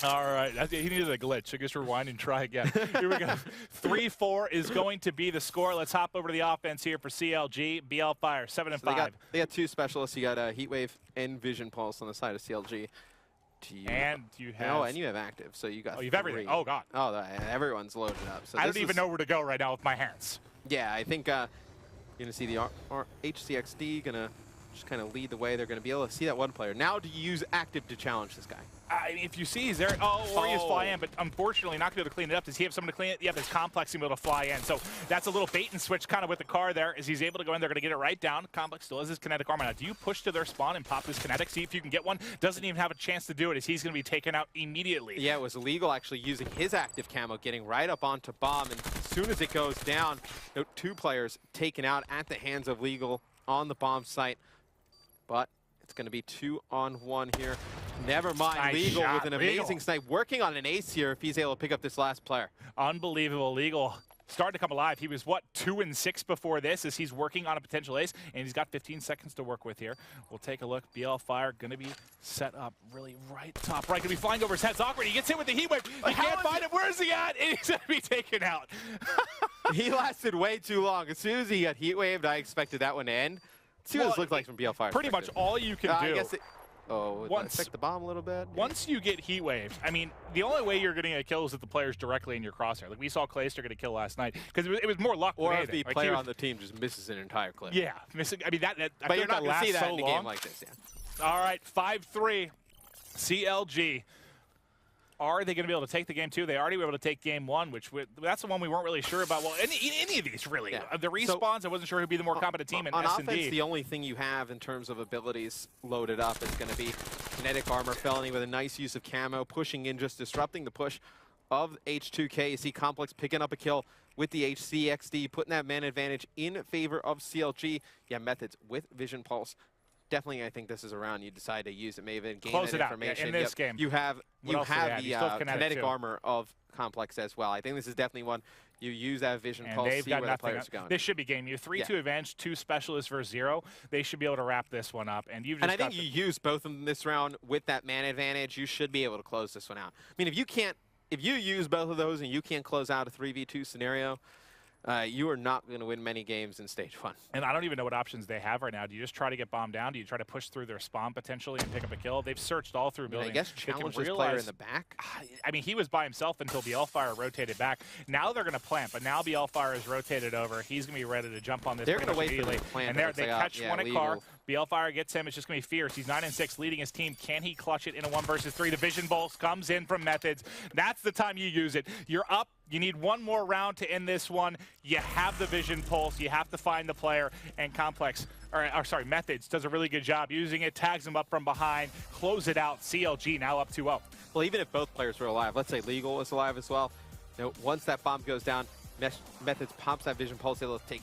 All right, he needed a glitch. I guess rewind and try again. Here we go. 3-4 is going to be the score. Let's hop over to the offense here for CLG. Blfire, 7-5. They got 2 specialists. You got Heatwave and Vision Pulse on the side of CLG. And you have... Oh, and you have active, so you got 3. You've everything. Oh, God. Oh, everyone's loaded up. So I don't even know where to go right now with my hands. Yeah, I think you're going to see the HCXD going to just kind of lead the way. They're going to be able to see that one player. Now do you use active to challenge this guy? If you see he's there, or he just fly in, but unfortunately not going to be able to clean it up. Does he have someone to clean it? Yeah, there's Complex able to fly in. So that's a little bait and switch kind of with the car there, as he's able to go in. They're going to get it right down. Complex still has his kinetic armor. Now, do you push to their spawn and pop his kinetic, see if you can get one? Doesn't even have a chance to do it, as he's going to be taken out immediately. Yeah, it was illegal actually using his active camo, getting right up onto bomb, and as soon as it goes down, 2 players taken out at the hands of Legal on the bomb site. But it's going to be 2-on-1 here. Never mind, nice Legal shot. With an amazing snipe, working on an ace here if he's able to pick up this last player. Unbelievable. Legal starting to come alive. He was, what, 2-6 before this, as he's working on a potential ace, and he's got 15 seconds to work with here. We'll take a look. Blfire going to be set up really right top right. Going to be flying over his head. It's awkward. He gets hit with the heat wave. He can't find him. Where is he at? And he's going to be taken out. He lasted way too long. As soon as he got heat waved, I expected that one to end. See what this looks like from Blfire. Pretty much all you can do. I guess affect the bomb a little bit. Once you get heat waved, I mean, the only way you're getting a kill is if the player's directly in your crosshair. Like we saw Clayster get a kill last night, because it was more luck. Or if the player on the team just misses an entire clip. Yeah, missing. I mean, but you're not going to see that in a game like this. Yeah. All right, 5-3, CLG. Are they going to be able to take the game 2? They already were able to take game 1, that's the one we weren't really sure about. Well, any of these, really. Yeah. The respawns, I wasn't sure who'd be the more competent team in S&D. On offense, the only thing you have in terms of abilities loaded up is going to be kinetic armor. Felony with a nice use of camo, pushing in, just disrupting the push of H2K. You see Complex picking up a kill with the HCXD, putting that man advantage in favor of CLG. Yeah, Methodz with Vision Pulse. Definitely, I think this is a round you decide to use it. Maybe gain that information. Yeah, in this game, you have the kinetic armor of Complex as well. I think this is definitely one you use that Vision Pulse, see where the players are going. This should be game. You 3-2 advantage, 2 specialists versus 0. They should be able to wrap this one up. And I think you use both of them this round with that man advantage. You should be able to close this one out. I mean, if you use both of those and you can't close out a 3v2 scenario, you are not going to win many games in stage 1. And I don't even know what options they have right now. Do you just try to get bombed down? Do you try to push through their spawn potentially and pick up a kill? They've searched all through building. I guess challenge this player in the back. I mean, he was by himself until Blfire rotated back. Now they're going to plant, but now Blfire is rotated over. He's going to be ready to jump on this. They're going to wait for the plant. And they catch one at car. Blfire gets him. It's just going to be fierce. He's 9-6, leading his team. Can he clutch it in a 1 versus 3? The Vision Pulse comes in from Methodz. That's the time you use it. You're up. You need one more round to end this one. You have the Vision Pulse. You have to find the player. And Methodz does a really good job using it. Tags him up from behind. Close it out. CLG now up 2-0. Well, even if both players were alive, let's say Legal is alive as well. Once that bomb goes down, Methodz pops that Vision Pulse. It'll take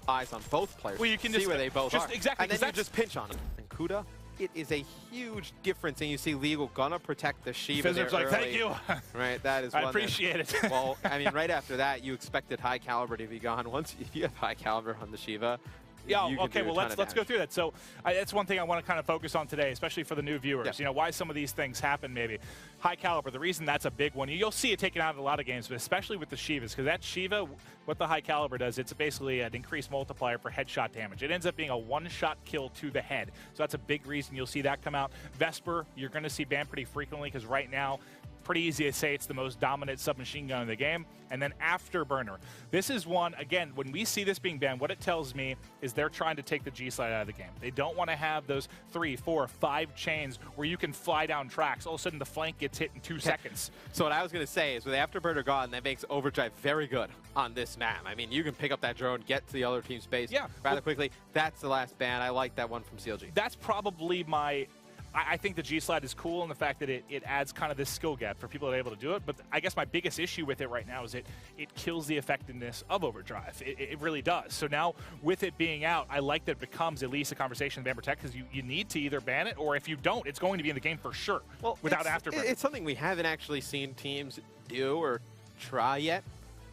eyes on both players. Well, you can see where they both are. Exactly. And then you just pinch on them. And Kuda, it is a huge difference. And you see Legal gonna protect the Shiva there like, early. thank you. Right, that is I appreciate it. Well, I mean, right after that, you expected high caliber to be gone. If you have high caliber on the Shiva, yeah, okay, well, let's go through that. So that's one thing I want to kind of focus on today, especially for the new viewers. Yeah. Why some of these things happen maybe. High caliber, the reason that's a big one, you'll see it taken out in a lot of games, but especially with the Shivas, because that Shiva, what the high caliber does, it's basically an increased multiplier for headshot damage. It ends up being a one-shot kill to the head. So that's a big reason you'll see that come out. Vesper, you're going to see banned pretty frequently, because right now, pretty easy to say it's the most dominant submachine gun in the game. And then Afterburner. This is one, again, when we see this being banned, what it tells me is they're trying to take the G-Slide out of the game. They don't want to have those 3, 4, 5 chains where you can fly down tracks. All of a sudden, the flank gets hit in 2 seconds. So what I was going to say is with Afterburner gone, that makes Overdrive very good on this map. I mean, you can pick up that drone, get to the other team's base rather quickly. That's the last ban. I like that one from CLG. That's probably my... I think the G-Slide is cool in the fact that it adds kind of this skill gap for people that are able to do it, but I guess my biggest issue with it right now is it kills the effectiveness of Overdrive. It really does. So now, with it being out, I like that it becomes at least a conversation in Ban Protect, because you need to either ban it, or if you don't, it's going to be in the game for sure, without Afterburner. It's something we haven't actually seen teams do or try yet.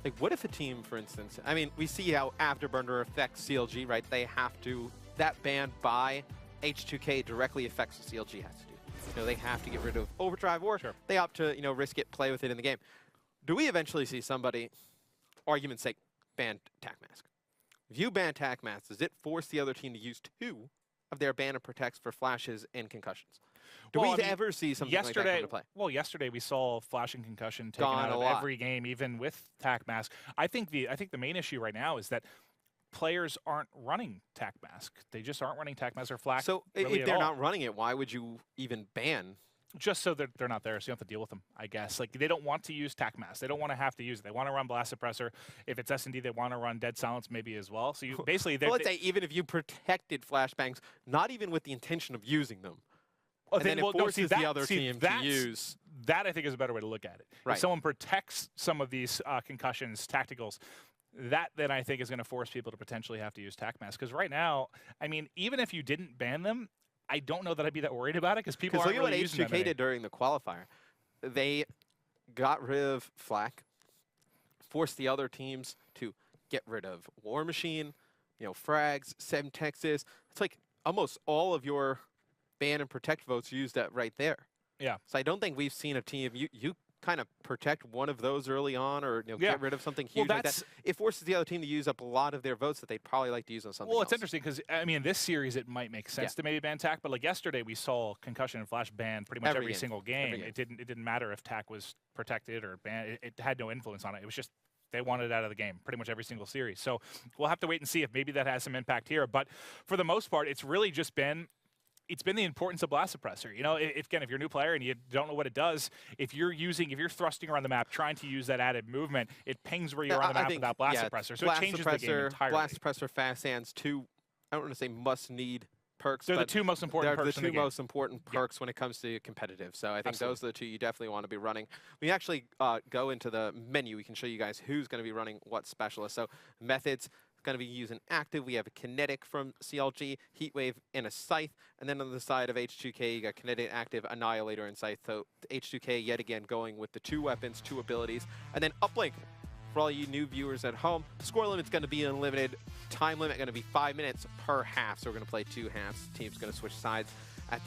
Like, what if a team, for instance, I mean, we see how Afterburner affects CLG, right? They have to, that ban by H2K directly affects what CLG has to do. They have to get rid of Overdrive, or they opt to, risk it, play with it in the game. Do we eventually see somebody, argument's sake, ban Tac Mask? If you ban Tac Mask, does it force the other team to use 2 of their ban and protects for flashes and concussions? Do we ever see something like that come into play? Well, yesterday we saw flash and concussion taken out of every game, even with Tac Mask. I think the main issue right now is that players aren't running TAC Mask. They just aren't running TAC Mask or Flak. So really if they're not running it, why would you even ban? Just so they're not there, so you don't have to deal with them, I guess. Like, they don't want to use TAC Mask. They don't want to have to use it. They want to run Blast Suppressor. If it's S&D, they want to run Dead Silence maybe as well. So you basically... well, let's say even if you protected flashbangs, not even with the intention of using them, well, and then it forces the other team to use... That, I think, is a better way to look at it. Right. If someone protects some of these concussions, tacticals, that then I think is going to force people to potentially have to use TAC Mask. Because right now, I mean, even if you didn't ban them, I don't know that I'd be that worried about it because people aren't really using them. Look at what H2K did during the qualifier. They got rid of Flak, forced the other teams to get rid of War Machine, frags, Sem Texas. It's like almost all of your ban and protect votes used that right there. Yeah. So I don't think we've seen a team, you kind of protect one of those early on or get rid of something huge like that. It forces the other team to use up a lot of their votes that they'd probably like to use on something else. It's interesting because, I mean, in this series it might make sense to maybe ban TAC, but like yesterday we saw Concussion and Flash banned pretty much every single game. It didn't matter if TAC was protected or banned. It had no influence on it. It was just they wanted it out of the game pretty much every single series. So we'll have to wait and see if maybe that has some impact here. But for the most part, it's really just been the importance of Blast Suppressor. If you're a new player and you don't know what it does, if you're thrusting around the map trying to use that added movement, it pings where you're on the map without Blast Suppressor. So it changes the game entirely. Blast Suppressor, Fast Hands, two, I don't want to say must-need perks. They're the two most important perks in the game. They're the two most important perks when it comes to competitive. So I think those are the two you definitely want to be running. We actually go into the menu. We can show you guys who's going to be running what specialist. So Methodz going to be using active. We have a kinetic from CLG, Heatwave, and a Scythe. And then on the side of H2K, you got kinetic, active, Annihilator, and Scythe. So H2K yet again going with the 2 weapons, 2 abilities. And then uplink for all you new viewers at home. Score limit's going to be unlimited. Time limit going to be 5 minutes per half. So we're going to play 2 halves. Team's going to switch sides at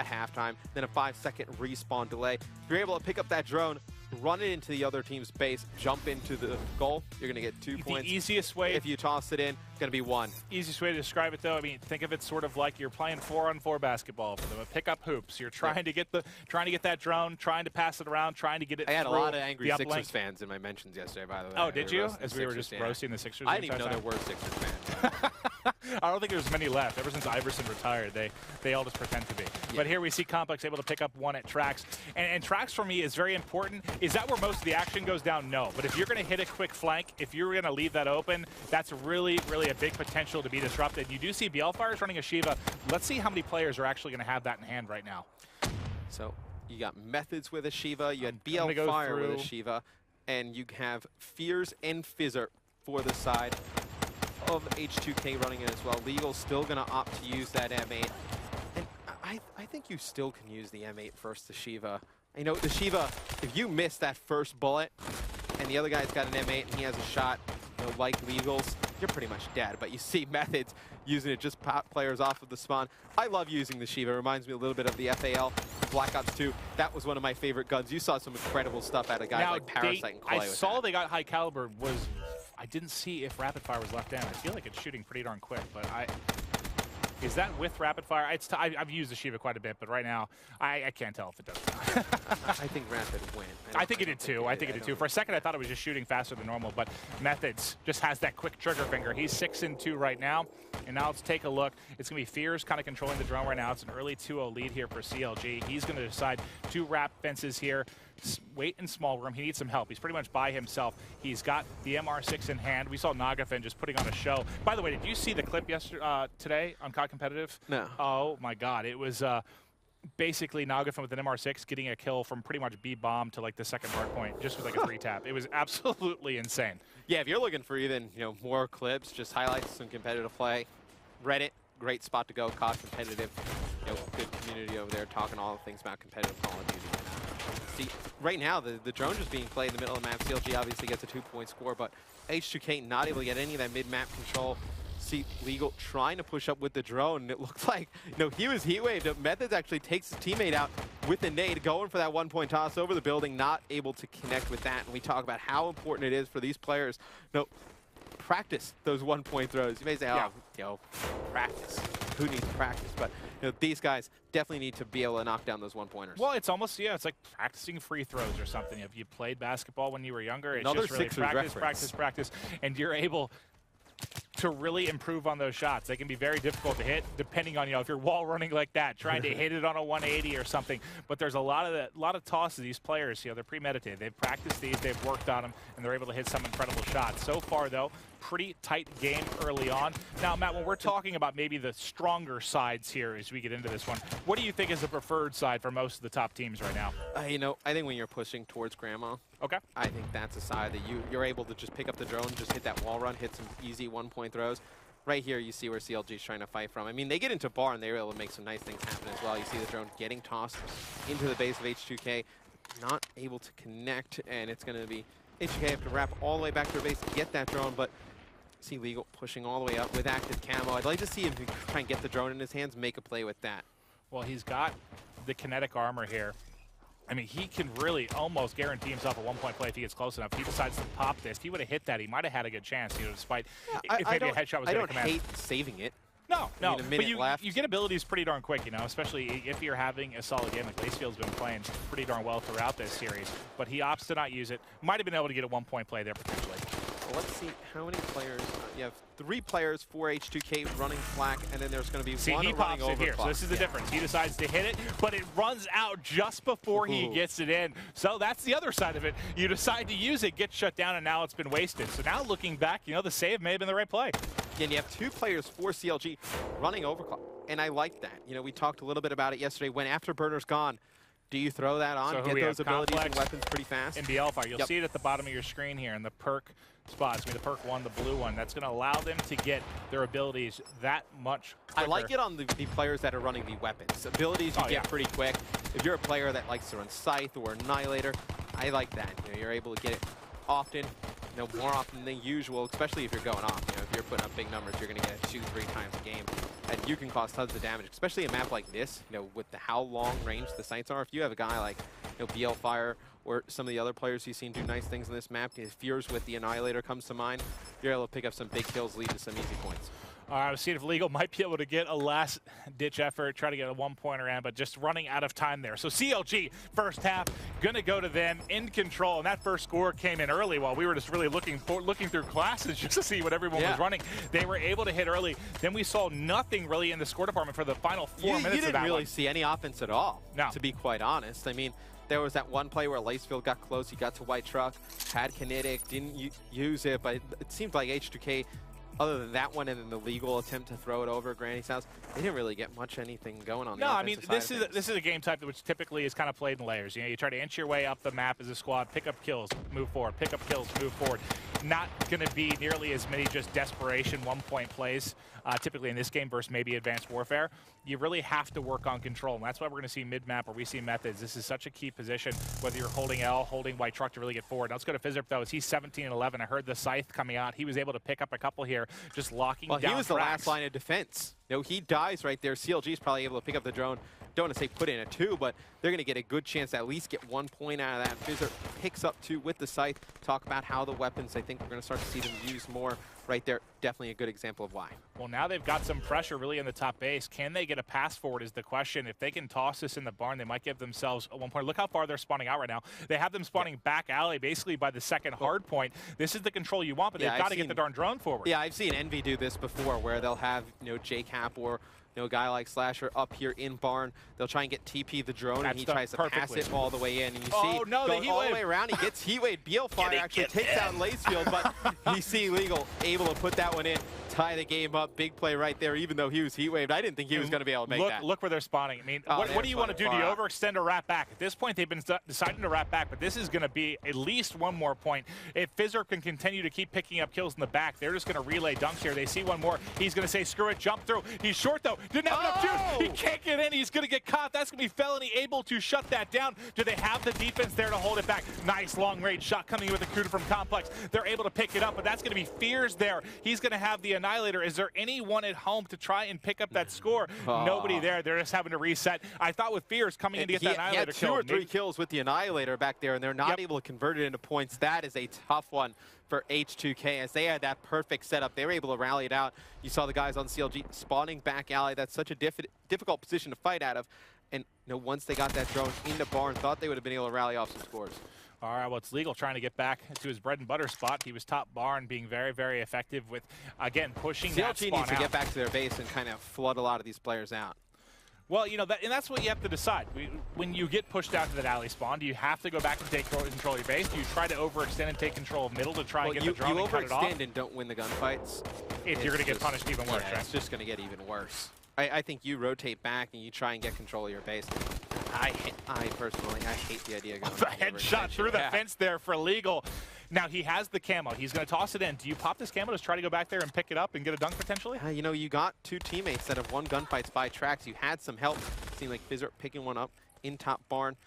halftime. Then a 5-second respawn delay. If you're able to pick up that drone, run it into the other team's base, jump into the goal, you're going to get 2 points. The easiest way... If you toss it in, it's going to be 1. Easiest way to describe it, though, I mean, think of it sort of like you're playing 4-on-4 basketball for them. Pick up hoops. You're trying to get that drone, trying to pass it around, trying to get it I had a lot of angry Sixers fans in my mentions yesterday, by the way. Oh, did you? As we were just roasting the Sixers? I didn't even know there were Sixers fans. I don't think there's many left. Ever since Iverson retired, they all just pretend to be. Yeah. But here we see Complex able to pick up 1 at Trax. And Trax, for me, is very important. Is that where most of the action goes down? No. But if you're going to hit a quick flank, if you're going to leave that open, that's really, really a big potential to be disrupted. You do see Blfire is running a Shiva. Let's see how many players are actually going to have that in hand right now. So you got Methodz with a Shiva, you had Blfire with a Shiva, and you have Fears and Phizzurp for the side of H2K running it as well. Legal's still going to opt to use that M8. And I think you still can use the M8 versus the Shiva. The Shiva, if you miss that first bullet and the other guy's got an M8 and he has a shot, like Legals, you're pretty much dead. But you see Methodz using it, just pop players off of the spawn. I love using the Shiva. It reminds me a little bit of the FAL, Black Ops 2. That was one of my favorite guns. You saw some incredible stuff out of guys like Parasite and Clay. I saw they got high caliber. I didn't see if rapid fire was left in. I feel like it's shooting pretty darn quick, but is that with rapid fire? I've used the Shiva quite a bit, but right now I can't tell if it does. I think rapid went. I think it did too. I think it did too. For a second, I thought it was just shooting faster than normal, but Methodz just has that quick trigger finger. He's 6-2 right now, and now let's take a look. It's going to be Fears kind of controlling the drone right now. It's an early 2-0 lead here for CLG. He's going to decide 2 wrap fences here. Wait in small room. He needs some help. He's pretty much by himself. He's got the MR6 in hand. We saw Nagafin just putting on a show. By the way, did you see the clip today on COD Competitive? No. Oh my God! It was basically Nagafin with an MR6 getting a kill from pretty much B-bomb to like the second hard point, just with like a 3-tap. It was absolutely insane. Yeah, if you're looking for even more clips, just highlights some competitive play, Reddit, great spot to go. COD Competitive, good community over there talking all the things about competitive Call of Duty. See, right now, the drone just being played in the middle of the map. CLG obviously gets a 2-point score, but H2K not able to get any of that mid-map control. See, Legal trying to push up with the drone, and it looked like, he was heat-waved. Methodz actually takes his teammate out with the nade, going for that 1-point toss over the building, not able to connect with that. And we talk about how important it is for these players. Practice those 1-point throws. You may say, practice. Who needs practice? But these guys definitely need to be able to knock down those 1-pointers. Well, it's almost, it's like practicing free throws or something. If you played basketball when you were younger, it's Another just really practice, practice, and you're able to really improve on those shots. They can be very difficult to hit, depending on, if you're wall running like that, trying to hit it on a 180 or something. But there's a lot of tosses. These players, they're premeditated. They've practiced these, they've worked on them, and they're able to hit some incredible shots. So far, though, pretty tight game early on. Now, Matt, when we're talking about maybe the stronger sides here as we get into this one, what do you think is the preferred side for most of the top teams right now? I think when you're pushing towards Grandma, I think that's a side that you're able to just pick up the drone, just hit that wall run, hit some easy one-point throws. Right here, you see where CLG is trying to fight from. I mean, they get into bar, and they're able to make some nice things happen as well. You see the drone getting tossed into the base of H2K, not able to connect, and it's going to be H2K have to wrap all the way back to their base to get that drone, but see Legal pushing all the way up with active camo. I'd like to see him try and get the drone in his hands, make a play with that. Well, he's got the kinetic armor here. I mean, he can really almost guarantee himself a one-point play if he gets close enough. If he decides to pop this, if he would have hit that, he might have had a good chance, despite if maybe a headshot was going to come out. I don't hate saving it. No, but you get abilities pretty darn quick, especially if you're having a solid game. Like Lacefield's been playing pretty darn well throughout this series, but he opts to not use it. Might have been able to get a one-point play there potentially. Well, let's see how many players. You have 3 players for H2K running flak, and then there's going to be one he running pops over it here. clock. So this is the difference. He decides to hit it, but it runs out just before he gets it in. So that's the other side of it. You decide to use it, get shut down, and now it's been wasted. So now looking back, the save may have been the right play. And you have 2 players for CLG running overclock, and I like that. We talked a little bit about it yesterday. When Afterburner's gone, do you throw that on, so get those abilities and weapons pretty fast? In Blfire, you'll see it at the bottom of your screen here in the perk spots. The perk 1, the blue one. That's going to allow them to get their abilities that much quicker. I like it on the players that are running the weapons. Abilities you get pretty quick. If you're a player that likes to run Scythe or Annihilator, I like that. You're able to get it often, more often than usual, especially if you're going off. If you're putting up big numbers, you're going to get it 2-3 times a game. And you can cause tons of damage, especially a map like this, with how long range the sights are. If you have a guy like Blfire or some of the other players you've seen do nice things in this map, Fears with the Annihilator comes to mind, you're able to pick up some big kills, lead to some easy points. All right, let's see if Legal might be able to get a last-ditch effort, try to get a one-pointer in, but just running out of time there. So CLG, first half, going to go to them in control, and that first score came in early while we were just really looking through classes just to see what everyone was running. They were able to hit early. Then we saw nothing really in the score department for the final 4 minutes of that You didn't really see any offense at all, to be quite honest. I mean, there was that one play where Lacefield got close, he got to White Truck, had kinetic, didn't use it, but it seemed like H2K, other than that one and then the Legal attempt to throw it over Granny's house, they didn't really get much anything going on. No, I mean, this is a game type which typically is kind of played in layers. You try to inch your way up the map as a squad, pick up kills, move forward, pick up kills, move forward. Not going to be nearly as many just desperation one-point plays, typically in this game versus maybe Advanced Warfare. You really have to work on control, and that's why we're going to see mid-map where we see Methodz. This is such a key position, whether you're holding L, holding White Truck to really get forward. Now let's go to Phizzurp, though, as he's 17-11. I heard the Scythe coming out. He was able to pick up a couple here, just locking down he was tracks. The last line of defense. He dies right there. CLG is probably able to pick up the drone. Don't want to say put in a 2, but they're going to get a good chance to at least get 1 point out of that. Phizzurp picks up 2 with the Scythe. Talk about how the weapons, I think we're going to start to see them used more right there. Definitely a good example of why. Well, now they've got some pressure really in the top base. Can they get a pass forward is the question. If they can toss this in the barn, they might give themselves a 1 point. Look how far they're spawning out right now. They have them spawning back alley basically by the second hard point. This is the control you want, but they've got to get the darn drone forward. Yeah, I've seen Envy do this before where they'll have, JCap or a guy like Slasher up here in barn. They'll try and get TP the drone, and he tries to pass it all the way in. And you see, going all the way around, he gets Heatwave. Blfire actually takes out Lacefield, but you see Legal able to put that one in, tie the game up. Big play right there, even though he was Heatwaved. I didn't think he was going to be able to make that. Look where they're spawning. I mean, what do you want to do? Do you overextend or wrap back? At this point, they've been deciding to wrap back, but this is going to be at least 1 more point. If Phizzurp can continue to keep picking up kills in the back, they're just going to relay dunks here. They see 1 more. He's going to say, screw it, jump through. He's short, though. Didn't have enough juice. He can't get in. He's going to get caught. That's going to be Felony able to shut that down. Do they have the defense there to hold it back? Nice long-range shot coming in with the Cuda from Complex. They're able to pick it up, but that's going to be Fears there. He's going to have the Annihilator. Is there anyone at home to try and pick up that score? Nobody there. They're just having to reset. I thought with Fears coming in to get that Annihilator kill. He had 2 or 3 kills with the Annihilator back there, and they're not able to convert it into points. That is a tough one for H2K, as they had that perfect setup. They were able to rally it out. You saw the guys on CLG spawning back alley. That's such a difficult position to fight out of. And once they got that drone into Barn, thought they would have been able to rally off some scores. All right, well, it's Legal trying to get back to his bread and butter spot. He was top Barn, being very, very effective with, again, pushing that spawn CLG needs to out. get back to their base and kind of flood a lot of these players out. Well, and that's what you have to decide. When you get pushed out to that alley spawn, do you have to go back and take control of your base? Do you try to overextend and take control of middle to try and get the drone and cut it off? You overextend and don't win the gunfights. If you're going to get punished even worse, right? It's just going to get even worse. I think you rotate back and you try and get control of your base. I personally hate the idea of going the headshot through the fence there for Legal. Now, he has the camo. He's going to toss it in. Do you pop this camo to try to go back there and pick it up and get a dunk potentially? You got two teammates that have won gunfights by tracks. You had some help. Seemed like Phizzurp picking one up in top Barn.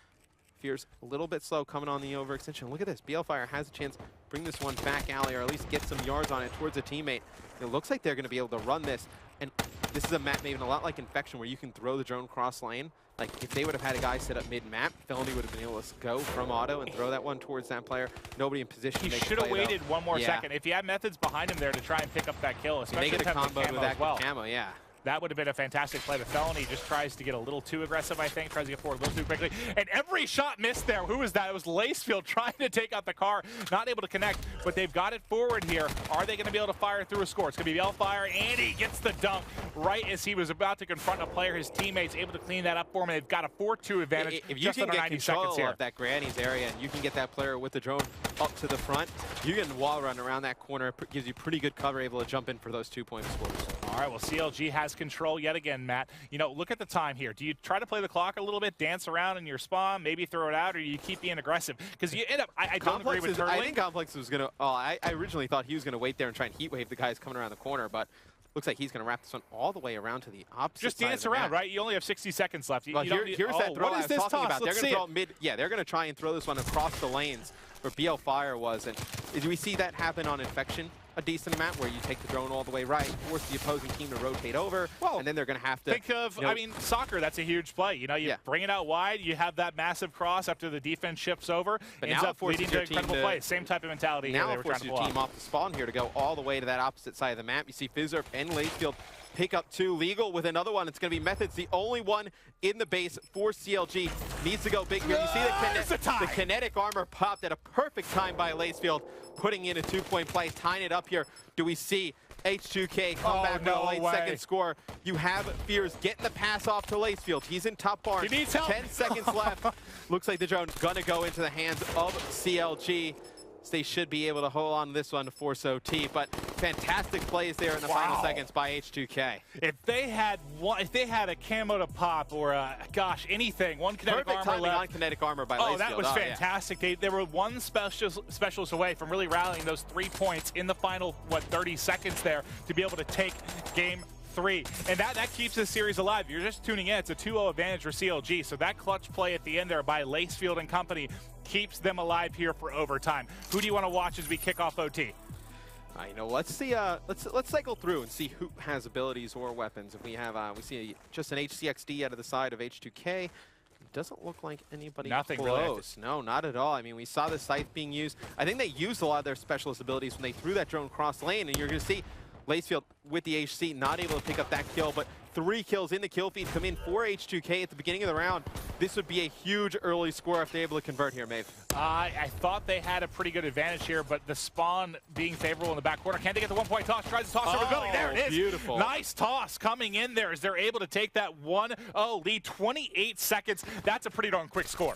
Fear's a little bit slow coming on the overextension. Look at this. Blfire has a chance to bring this one back alley, or at least get some yards on it towards a teammate. It looks like they're going to be able to run this. And this is a map maybe a lot like Infection, where you can throw the drone cross lane. Like, if they would have had a guy set up mid-map, Felony would have been able to go from auto and throw that one towards that player. Nobody in position. He should have waited one more second. If he had Methodz behind him there to try and pick up that kill, especially if they get a combo with that well. camo, yeah. That would have been a fantastic play. The Felony just tries to get a little too aggressive, I think. Tries to get forward a little too quickly. And every shot missed there. Who was that? It was Lacefield trying to take out the car. Not able to connect, but they've got it forward here. Are they going to be able to fire through a score? It's going to be Blfire, and he gets the dunk right as he was about to confront a player. His teammates able to clean that up for him, and they've got a 4-2 advantage. If you can get control of that Granny's area, and you can get that player with the drone up to the front, you can wall run around that corner. It gives you pretty good cover, able to jump in for those 2-point scores. All right, well, CLG has control yet again, Matt. Look at the time here. Do you try to play the clock a little bit, dance around in your spawn, maybe throw it out, or do you keep being aggressive? Because you end up, I don't agree with Turtling. I think Complex was going to, I originally thought he was going to wait there and try and heat wave the guys coming around the corner, but looks like he's going to wrap this one all the way around to the opposite Just side dance of the around, map. right? You only have 60 seconds left. Well, here's that throw I was talking about. They're going to throw mid. Yeah, they're going to try and throw this one across the lanes where Blfire was. And do we see that happen on Infection a decent amount, where you take the drone all the way right, force the opposing team to rotate over, and then they're going to have to think of, soccer, that's a huge play. You bring it out wide, you have that massive cross after the defense shifts over, but ends up leading to incredible plays. Same type of mentality now here they were trying to pull your team off the spawn here to go all the way to that opposite side of the map. You see Phizzurp and Lacefield pick up 2. Legal with another one. It's going to be Methodz, the only one in the base for CLG. Needs to go big here. You see the kinetic armor popped at a perfect time by Lacefield, putting in a 2-point play, tying it up here. Do we see H2K come back with a late second score? You have Fears getting the pass off to Lacefield. He's in top Barn. He needs help. 10 seconds left. Looks like the drone going to go into the hands of CLG. So they should be able to hold on to this one to force OT, but fantastic plays there in the final seconds by H2K. If they had a camo to pop, or anything, one kinetic perfect armor left. On kinetic armor by Lacefield. That was fantastic. Yeah. They were one specialist away from really rallying those 3 points in the final 30 seconds there to be able to take game 3. And that keeps this series alive. You're just tuning in. It's a 2-0 advantage for CLG. So that clutch play at the end there by Lacefield and company keeps them alive here for overtime. Who do you want to watch as we kick off OT? Let's see. Let's cycle through and see who has abilities or weapons. If we have, we see just an HCXD out of the side of H2K. It doesn't look like anybody close. No, not at all. I mean, we saw the scythe being used. I think they used a lot of their specialist abilities when they threw that drone cross lane, and you're going to see Lacefield with the HC not able to pick up that kill, but 3 kills in the kill feed come in for H2K at the beginning of the round. This would be a huge early score if they're able to convert here, Maeve. I thought they had a pretty good advantage here, but the spawn being favorable in the back corner. Can they get the 1-point toss? Tries to toss over the building. There it is. Beautiful. Nice toss coming in there as they're able to take that 1-0 lead. 28 seconds. That's a pretty darn quick score.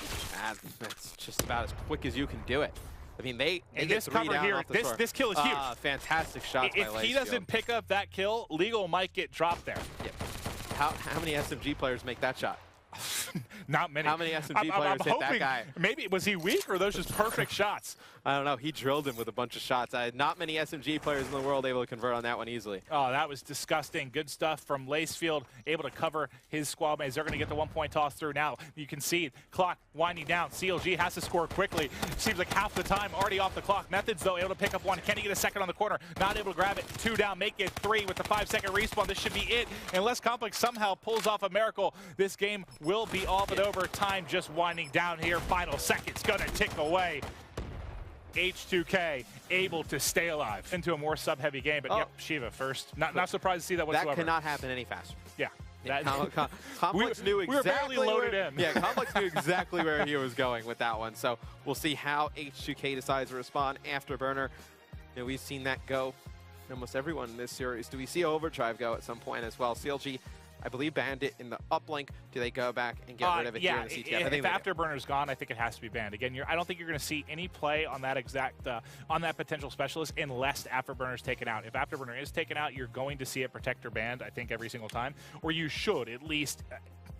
That's just about as quick as you can do it. I mean, they get this 3 cover down here. Off the this kill is huge. Fantastic shots by Lacefield. If he doesn't pick up that kill, Legal might get dropped there. Yeah. How many SMG players make that shot? Not many. How many SMG players hit that guy? Maybe, was he weak, or are those just perfect shots? I don't know. He drilled him with a bunch of shots. Not many SMG players in the world able to convert on that one easily. Oh, that was disgusting. Good stuff from Lacefield, able to cover his squad mates. They're going to get the 1-point toss through now. You can see clock winding down. CLG has to score quickly. Seems like half the time already off the clock. Methodz, though, able to pick up 1. Can he get a second on the corner? Not able to grab it. 2 down, make it 3 with the 5-second respawn. This should be it. Unless Complex somehow pulls off a miracle, this game will be all but over. Time just winding down here. Final seconds going to tick away. H2K able to stay alive into a more sub-heavy game, but yep, Shiva first. Not surprised to see that whatsoever. That cannot happen any faster. Yeah. Yeah, Complex knew exactly we were barely loaded in. Yeah, Complex knew exactly where he was going with that one. So we'll see how H2K decides to respond. Afterburner, you know, we've seen that go. Almost everyone in this series. Do we see Overdrive go at some point as well? CLG, I believe, banned it in the uplink. Do they go back and get rid of it here in the CTF? If Afterburner's gone, I think it has to be banned. Again, I don't think you're going to see any play on that exact on that potential specialist unless Afterburner's taken out. If Afterburner is taken out, you're going to see it protector banned, I think, every single time. Or you should at least.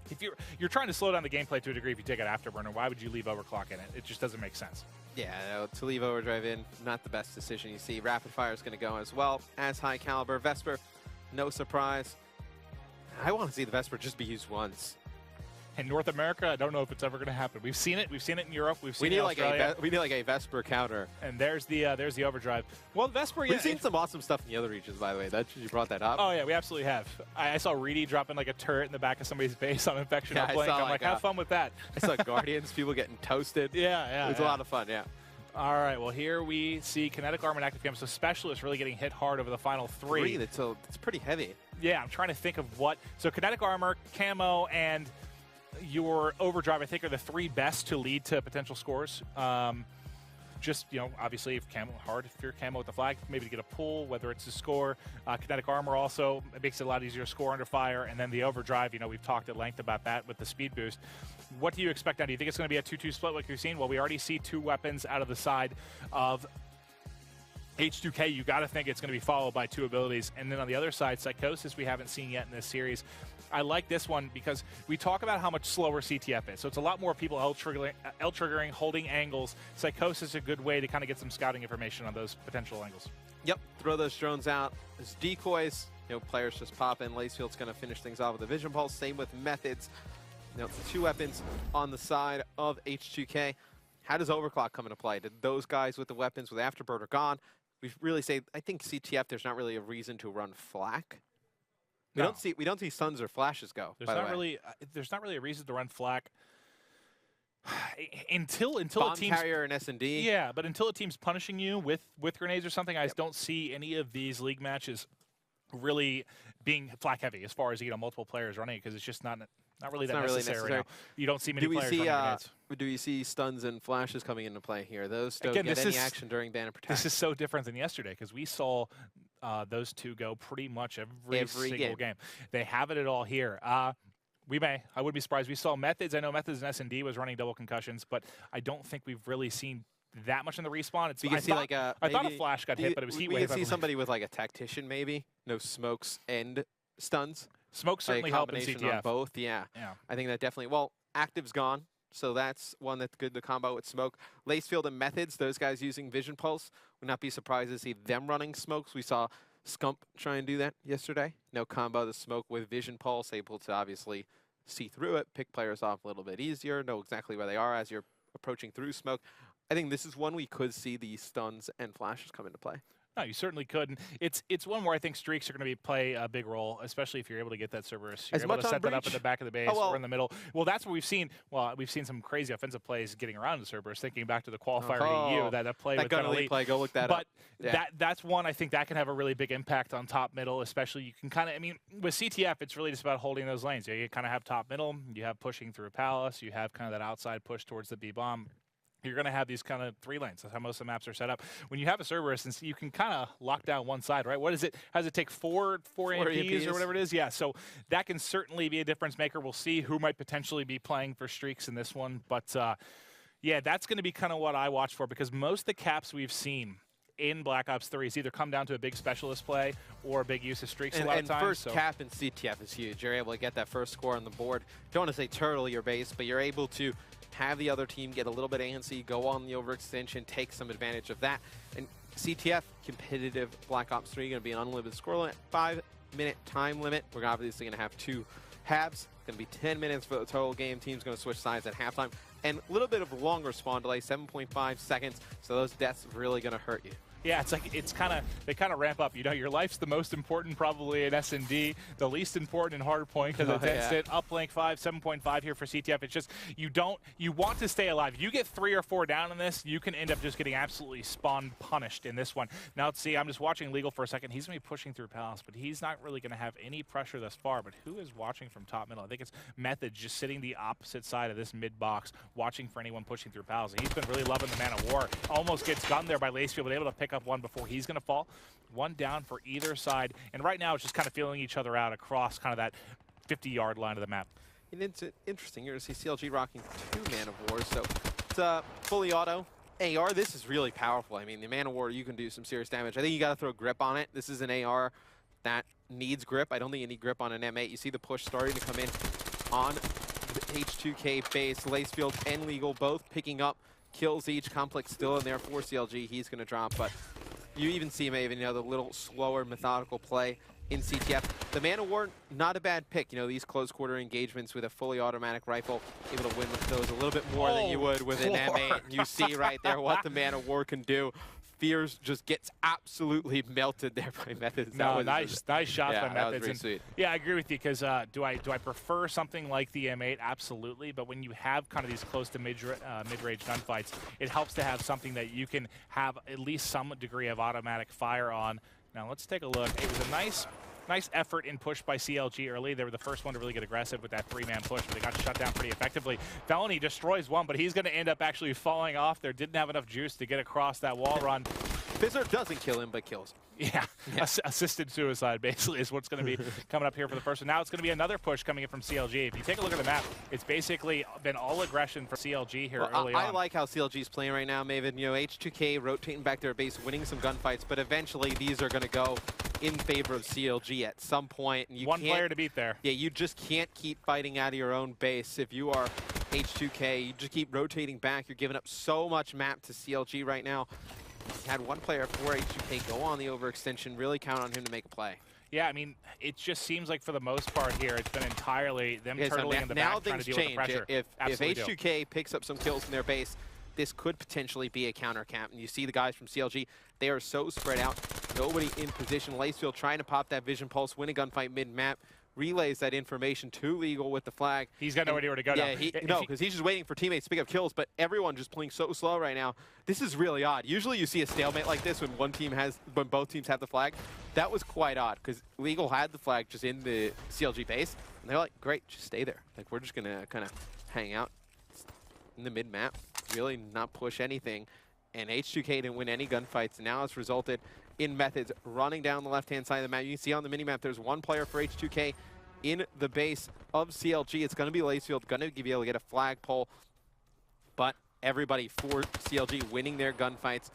If you're trying to slow down the gameplay to a degree, if you take out Afterburner, why would you leave Overclock in it? It just doesn't make sense. Yeah, no, to leave Overdrive in, not the best decision. You see Rapid Fire is going to go as well as High Caliber. Vesper, no surprise. I want to see the Vesper just be used once. In North America, I don't know if it's ever going to happen. We've seen it. We've seen it in Europe. We've seen it in Australia. We need like a Vesper counter. And there's the Overdrive. Well, Vesper. We've seen some awesome stuff in the other regions, by the way. You brought that up. Oh yeah, we absolutely have. I saw Reedy dropping like a turret in the back of somebody's base on Infection Uplink. I'm like, have fun with that. I saw Guardians, people getting toasted. Yeah. It was a lot of fun. Yeah. All right, well, here we see Kinetic Armor and Active Camo. So Specialists really getting hit hard over the final three. It's pretty heavy. Yeah, I'm trying to think of what. So Kinetic Armor, Camo, and your Overdrive, I think, are the three best to lead to potential scores. Just, you know, obviously, if Camo hard, if you're Camo with the flag, maybe to get a pull, whether it's a score. Kinetic Armor also, it makes it a lot easier to score under fire. And then the Overdrive, you know, we've talked at length about that with the speed boost. What do you expect now? Do you think it's going to be a 2-2 split like we've seen? Well, we already see two weapons out of the side of H2K. You got to think it's going to be followed by two abilities. And then on the other side, Psychosis we haven't seen yet in this series. I like this one because we talk about how much slower CTF is. So it's a lot more people L-triggering, holding angles. Psychosis is a good way to kind of get some scouting information on those potential angles. Yep, throw those drones out as decoys. You know, players just pop in. Lacefield's going to finish things off with a Vision Pulse. Same with Methodz. You know, two weapons on the side of H2K. How does Overclock come into play? Did those guys with the weapons with Afterburner gone? We really say, I think CTF, there's not really a reason to run flak. We don't see stuns or flashes go. There's not really a reason to run flak until Bomb a team's carrier and S&D. Yeah, but until a team's punishing you with grenades or something, I just don't see any of these league matches really being flak heavy as far as, you know, multiple players running, because it's just not really that necessary. Right now. You don't see many players running grenades. Do we see stuns and flashes coming into play here? Those don't get any action during ban and protect. This is so different than yesterday, because we saw those two go pretty much every single game. They have it at all here. I wouldn't be surprised. We saw Methodz. I know Methodz and S&D was running double concussions, but I don't think we've really seen that much in the respawn. I thought a flash got hit, but it was heat wave. We can see somebody with like a tactician maybe. No smokes and stuns. Smoke certainly help in CTF. On both, yeah. I think that definitely. Well, Active's gone, so that's one that's good to combo with smoke. Lacefield and Methodz, those guys using Vision Pulse. Would not be surprised to see them running smokes. We saw Scump try and do that yesterday. No combo the smoke with Vision Pulse, able to obviously see through it, pick players off a little bit easier, know exactly where they are as you're approaching through smoke. I think this is one we could see the stuns and flashes come into play. No, you certainly could. And it's one where I think streaks are going to play a big role, especially if you're able to get that Cerberus. You're able to set that up at the back of the base or in the middle. Well, that's what we've seen. Well, we've seen some crazy offensive plays getting around the Cerberus, thinking back to the qualifier EU, that play with Elite. Play, go look that up. But that's one I think that can have a really big impact on top middle, especially you can kind of, I mean, with CTF, it's really just about holding those lanes. You kind of have top middle, you have pushing through Palace, you have kind of that outside push towards the B-bomb. You're going to have these kind of three lanes. That's how most of the maps are set up. When you have a Cerberus, and you can kind of lock down one side, right? What is it? How does it take four AMPs or whatever it is? Yeah, so that can certainly be a difference maker. We'll see who might potentially be playing for streaks in this one. But, yeah, that's going to be kind of what I watch for, because most of the caps we've seen in Black Ops 3 has either come down to a big specialist play or a big use of streaks a lot of times. And first cap in CTF is huge. You're able to get that first score on the board. Don't want to say turtle your base, but you're able to have the other team get a little bit antsy, go on the overextension, take some advantage of that. And CTF, competitive Black Ops 3, going to be an unlimited score limit, 5-minute time limit. We're obviously going to have two halves. Going to be 10 minutes for the total game. Team's going to switch sides at halftime. And a little bit of a longer spawn delay, 7.5 seconds. So those deaths really going to hurt you. Yeah, it's like they kind of ramp up. You know, your life's the most important probably in S&D, the least important in hardpoint because it's instant. Uplink 5, 7.5 here for CTF. It's just you want to stay alive. You get 3 or 4 down in this, you can end up just getting absolutely spawn punished in this one. Now let's see. I'm just watching Legal for a second. He's gonna be pushing through Palace, but he's not really gonna have any pressure thus far. But who is watching from top middle? I think it's Methodz just sitting the opposite side of this mid box, watching for anyone pushing through Palace. He's been really loving the Man of War. Almost gets gunned there by Lacefield, but able to pick up one before he's going to fall. One down for either side. And right now it's just kind of feeling each other out across kind of that 50-yard line of the map. And it's interesting. You're going to see CLG rocking 2 Man of Wars. So it's fully auto. AR, this is really powerful. I mean, the Man of War, you can do some serious damage. I think you got to throw grip on it. This is an AR that needs grip. I don't think you need grip on an M8. You see the push starting to come in on the H2K base. Lacefield and Legal both picking up kills each. Complex still in there for CLG. He's going to drop, but you even see maybe, you know, the little slower methodical play in CTF. The Man of War, not a bad pick. You know, these close quarter engagements with a fully automatic rifle, able to win with those a little bit more than you would with an M8. You see right there what the Man of War can do. Fears just gets absolutely melted there by Methodz. No, nice shot by Methodz. That was really sweet. Yeah, I agree with you because do I prefer something like the M8? Absolutely, but when you have kind of these close to mid-range gunfights, it helps to have something that you can have at least some degree of automatic fire on. Now let's take a look. It was a nice effort in push by CLG early. They were the first one to really get aggressive with that 3-man push, but they got shut down pretty effectively. Felony destroys one, but he's going to end up actually falling off there. Didn't have enough juice to get across that wall run. Phizzurp doesn't kill him, but kills him. Yeah. Assisted suicide basically is what's going to be coming up here for the first one. Now it's going to be another push coming in from CLG. If you take a look at the map, it's basically been all aggression for CLG here early on. I like how CLG's playing right now, Maven. You know, H2K rotating back their base, winning some gunfights, but eventually these are going to go in favor of CLG at some point. And you One player to beat there. Yeah, you just can't keep fighting out of your own base. If you are H2K, you just keep rotating back. You're giving up so much map to CLG right now. Had one player for H2K go on the overextension, really count on him to make a play. Yeah, I mean, it just seems like for the most part here, it's been entirely them turtling in the back trying to deal with the pressure. If H2K picks up some kills in their base, this could potentially be a counter camp. And you see the guys from CLG, they are so spread out, nobody in position. Lacefield trying to pop that vision pulse, win a gunfight mid-map, relays that information to Legal with the flag. He's got no idea where to go now. No, because he's just waiting for teammates to pick up kills, but everyone just playing so slow right now. This is really odd. Usually you see a stalemate like this when both teams have the flag. That was quite odd, because Legal had the flag just in the CLG base, and they're like, great, just stay there. Like, we're just going to kind of hang out in the mid-map, really not push anything. And H2K didn't win any gunfights, and now it's resulted in Methodz running down the left-hand side of the map. You can see on the minimap there's one player for H2K in the base of CLG. It's going to be Lacefield, going to be able to get a flagpole, but everybody for CLG winning their gunfights.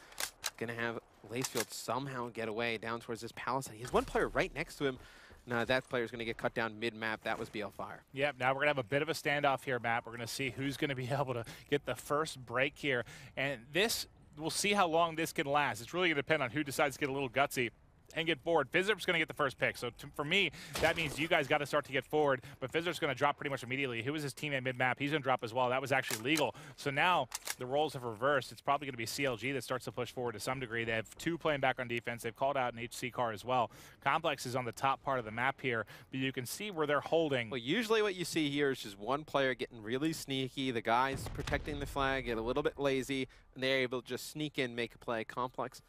Going to have Lacefield somehow get away down towards this palisade. He has one player right next to him. No, that player's going to get cut down mid-map. That was Blfire. Yep, now we're going to have a bit of a standoff here, Matt. We're going to see who's going to be able to get the first break here. And this, we'll see how long this can last. It's really going to depend on who decides to get a little gutsy and get forward. Phizzurp's going to get the first pick. So for me, that means you guys got to start to get forward. But Phizzurp's going to drop pretty much immediately. Who was his teammate mid-map? He's going to drop as well. That was actually Legal. So now the roles have reversed. It's probably going to be CLG that starts to push forward to some degree. They have 2 playing back on defense. They've called out an HC car as well. Complex is on the top part of the map here, but you can see where they're holding. Well, usually what you see here is just one player getting really sneaky. The guys protecting the flag get a little bit lazy, and they're able to just sneak in, make a play. Complex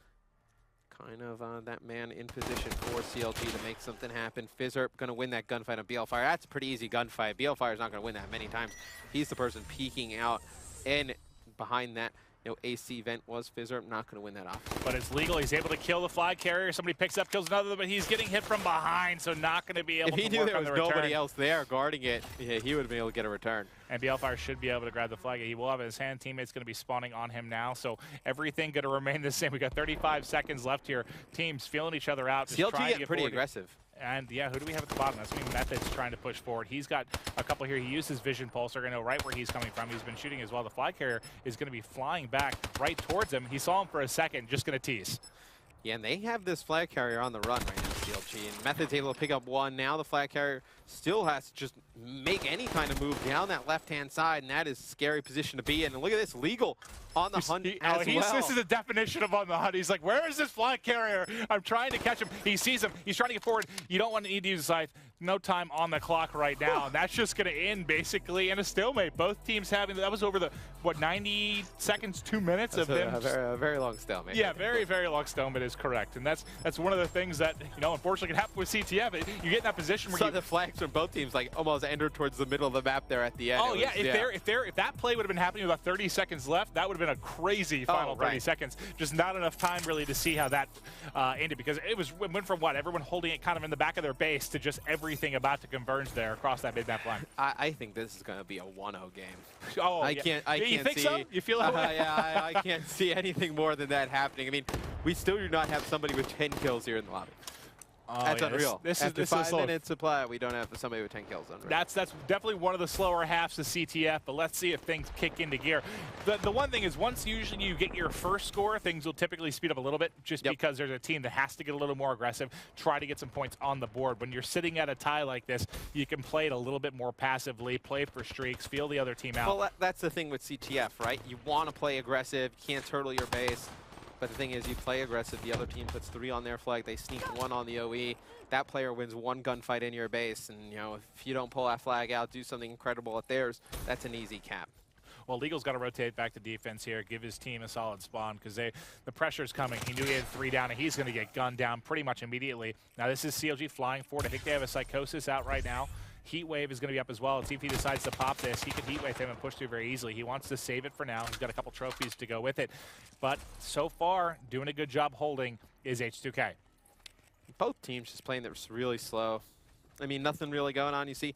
kind of that man in position for CLG to make something happen. Phizzurp going to win that gunfight on Blfire. That's a pretty easy gunfight. Blfire's not going to win that many times. He's the person peeking out, and behind that, you know, AC vent was Phizzurp, not going to win that off. But it's Legal. He's able to kill the flag carrier. Somebody picks up, kills another, but he's getting hit from behind, so not going to be able to work on the return. If he knew there was nobody else there guarding it, yeah, he would have been able to get a return. And Blfire should be able to grab the flag. He will have it in his hand. Teammate's going to be spawning on him now, so everything going to remain the same. We got 35 seconds left here. Teams feeling each other out. CLG getting pretty aggressive. And yeah, who do we have at the bottom? That's going to be Methodz trying to push forward. He's got a couple here. He used his vision pulse. They're going to know right where he's coming from. He's been shooting as well. The flag carrier is going to be flying back right towards him. He saw him for a second, just going to tease. Yeah, and they have this flag carrier on the run right now. CLG, and Methodz able to pick up one. Now the flag carrier still has to just make any kind of move down that left-hand side, and that is a scary position to be in. And look at this, Legal on the hunt as well. This is the definition of on the hunt. He's like, where is this flag carrier? I'm trying to catch him. He sees him. He's trying to get forward. You don't want to need to use the scythe. No time on the clock right now. And that's just going to end basically in a stalemate. Both teams having, that was over the, what, 90 seconds, 2 minutes that's of them. A very long stalemate. Yeah, very, very long stalemate is correct. And that's one of the things that, unfortunately can happen with CTF. You get in that position where the flags from both teams like almost entered towards the middle of the map there at the end. Oh yeah, if that play would have been happening with about 30 seconds left, that would have been a crazy final 30 seconds. Just not enough time really to see how that ended, because it went from what, everyone holding it kind of in the back of their base to just everything about to converge there across that mid-map line. I think this is going to be a 1-0 game. Oh, I can't you think see, so? You feel that way? Yeah, I can't see anything more than that happening. I mean, we still do not have somebody with 10 kills here in the lobby. Oh, that's unreal. After 5 minutes supply, we don't have somebody with 10 kills. Unreal. That's definitely one of the slower halves of CTF, but let's see if things kick into gear. The one thing is, once usually you get your first score, things will typically speed up a little bit, just because there's a team that has to get a little more aggressive, try to get some points on the board. When you're sitting at a tie like this, you can play it a little bit more passively, play for streaks, feel the other team out. Well, that's the thing with CTF, right? You want to play aggressive, you can't turtle your base. But the thing is, you play aggressive, the other team puts 3 on their flag, they sneak 1 on the OE. That player wins 1 gunfight in your base, and if you don't pull that flag out, do something incredible at theirs, that's an easy cap. Well, Legal's got to rotate back to defense here, give his team a solid spawn, because the pressure's coming. He knew he had 3 down, and he's going to get gunned down pretty much immediately. Now, this is CLG flying forward. I think they have a Psychosis out right now. Heat Wave is going to be up as well. Let's see if he decides to pop this. He can Heat Wave him and push through very easily. He wants to save it for now. He's got a couple trophies to go with it. But so far, doing a good job holding is H2K. Both teams just playing this really slow. I mean, nothing really going on. You see,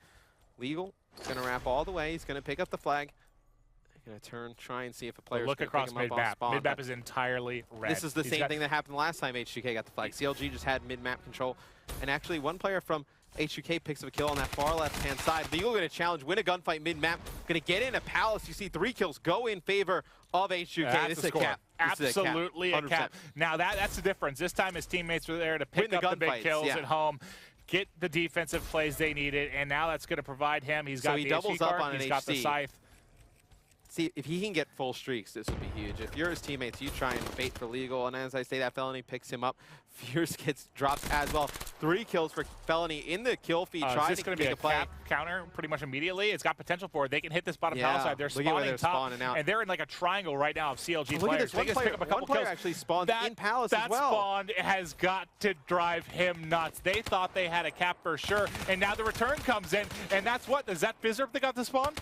Legal is going to wrap all the way. He's going to pick up the flag. Going to turn, try and see if a player's look across mid-map. Mid-map is entirely red. This is the same thing that happened last time H2K got the flag. CLG just had mid-map control. And actually, one player from H2K picks up a kill on that far left-hand side. Legal going to challenge, win a gunfight mid-map. Going to get in a Palace. You see 3 kills go in favor of H2K. This is a cap. Absolutely a cap. Now that's the difference. This time his teammates were there to pick up the big kills at home, get the defensive plays they needed, and now that's going to provide him. He's got the doubles up on he's got the scythe. See, if he can get full streaks, this would be huge. If you're his teammates, you try and bait for Legal, and as I say, that Felony picks him up. Fierce gets dropped as well. 3 kills for Felony in the kill feed, trying to make a play. Cap counter pretty much immediately. It's got potential for it. They can hit this bottom palace side. They're spawning top, and they're in like a triangle right now of CLG players. Look at this, one player actually spawned in Palace as well. That spawn has got to drive him nuts. They thought they had a cap for sure, and now the return comes in, and that's what? Is that Phizzurp that got the spawn?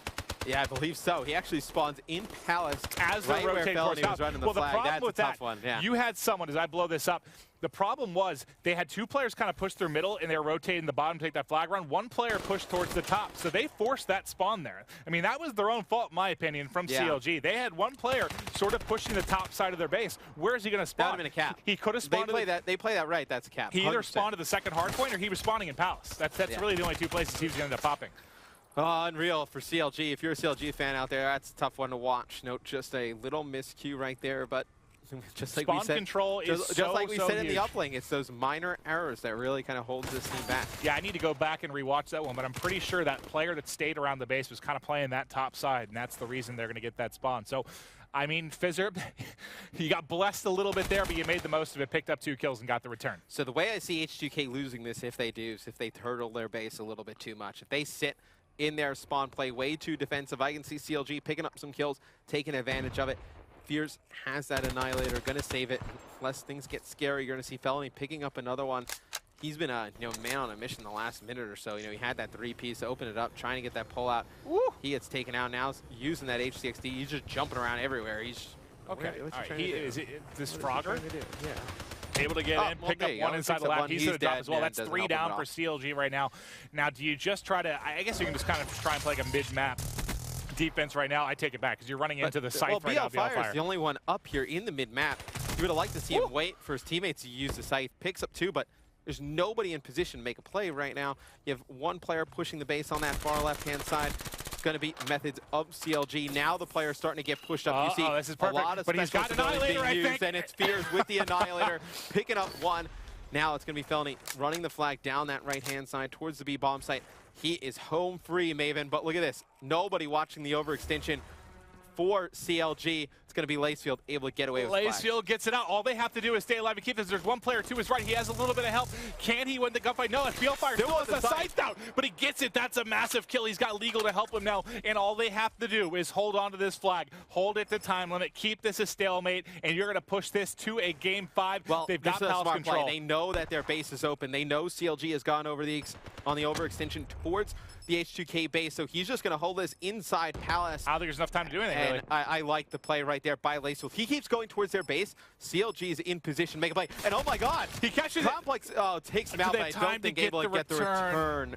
Yeah, I believe so. He actually spawns in Palace as right the rotate where Felony was running the flag. Problem That's with a tough one. Yeah. You had someone, as I blow this up, the problem was they had 2 players kind of push through middle, and they were rotating the bottom to take that flag run. 1 player pushed towards the top, so they forced that spawn there. I mean, that was their own fault, in my opinion, from CLG. They had 1 player sort of pushing the top side of their base. Where is he going to spawn? That would have been a cap. He could have spawned. They play that right. That's a cap. 100%. He either spawned to the second hard point, or he was spawning in Palace. That's really the only 2 places he was going to end up popping. Oh, unreal for CLG. If you're a CLG fan out there, that's a tough one to watch. Note just a little miscue right there, but just like spawn we said, control is just like we said in huge. the uplink, it's those minor errors that really kind of holds this team back. Yeah, I need to go back and rewatch that one, but I'm pretty sure that player that stayed around the base was kind of playing that top side, and that's the reason they're going to get that spawn. So, I mean, Phizzurp, you got blessed a little bit there, but you made the most of it, picked up 2 kills, and got the return. So the way I see H2K losing this, if they do, is if they turtle their base a little bit too much. If they sit in their spawn play way too defensive, I can see CLG picking up some kills, taking advantage of it. Fierce has that Annihilator, gonna save it. Unless things get scary, you're gonna see Felony picking up another one. He's been a man on a mission the last minute or so. He had that 3-piece, open it up, trying to get that pull out. Woo! He gets taken out now, using that HCXD. He's just jumping around everywhere. He's okay. What's he trying to do? Is this Frogger? Yeah. Able to get in, pick up 1 inside the lap. He's going to drop as well. That's 3 down for CLG right now. Now, do you just try to, I guess you can just kind of try and play like a mid-map defense right now. I take it back because you're running into the scythe right now. Blfire is the only one up here in the mid-map. You would have liked to see him wait for his teammates to use the scythe. Picks up 2, but there's nobody in position to make a play right now. You have 1 player pushing the base on that far left-hand side. Going to be Methodz of CLG. Now the player's starting to get pushed up. You see this is perfect. A lot of special abilities being used, and it's Fierce with the Annihilator picking up 1. Now it's going to be Felony running the flag down that right-hand side towards the B-bomb site. He is home free, Maven, but look at this. Nobody watching the overextension for CLG. It's going to be Lacefield able to get away with the flag. Lacefield gets it out. All they have to do is stay alive and keep this. There's one player to his right. He has a little bit of help. Can he win the gunfight? No, Blfire still has the sights down, but he gets it. That's a massive kill. He's got Legal to help him now, and all they have to do is hold on to this flag, hold it to time limit, keep this a stalemate, and you're going to push this to a game 5. Well, they've got Palace control. They know that their base is open. They know CLG has gone over on the overextension towards the H2K base, so he's just going to hold this inside Palace. I don't think there's enough time to do anything, really. I like the play right there by Lacefield. He keeps going towards their base. CLG is in position, make a play, and oh my god! He catches Complex, takes him out, but I don't think able to get the return.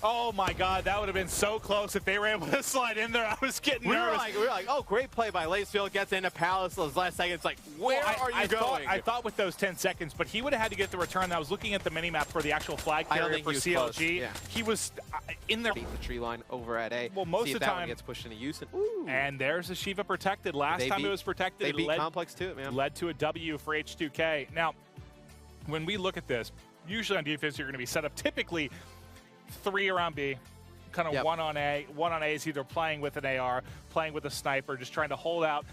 Oh my god, that would have been so close if they were able to slide in there. I was getting nervous. We were like, oh, great play by Lacefield. Gets into Palace. Those last seconds, like, where are you going? I thought with those 10 seconds, but he would have had to get the return. I was looking at the mini-map for the actual flag carrier for CLG. Yeah. He was in there. Beat the tree line over at A. Well, most of the time, gets pushed into use. And there's a Shiva protected. Last time it was protected, they beat Complex too, man. Led to a W for H2K. Now, when we look at this, usually on defense, you're going to be set up typically 3 around B. Kind of one on A. One on A is either playing with an AR, playing with a sniper, just trying to hold out.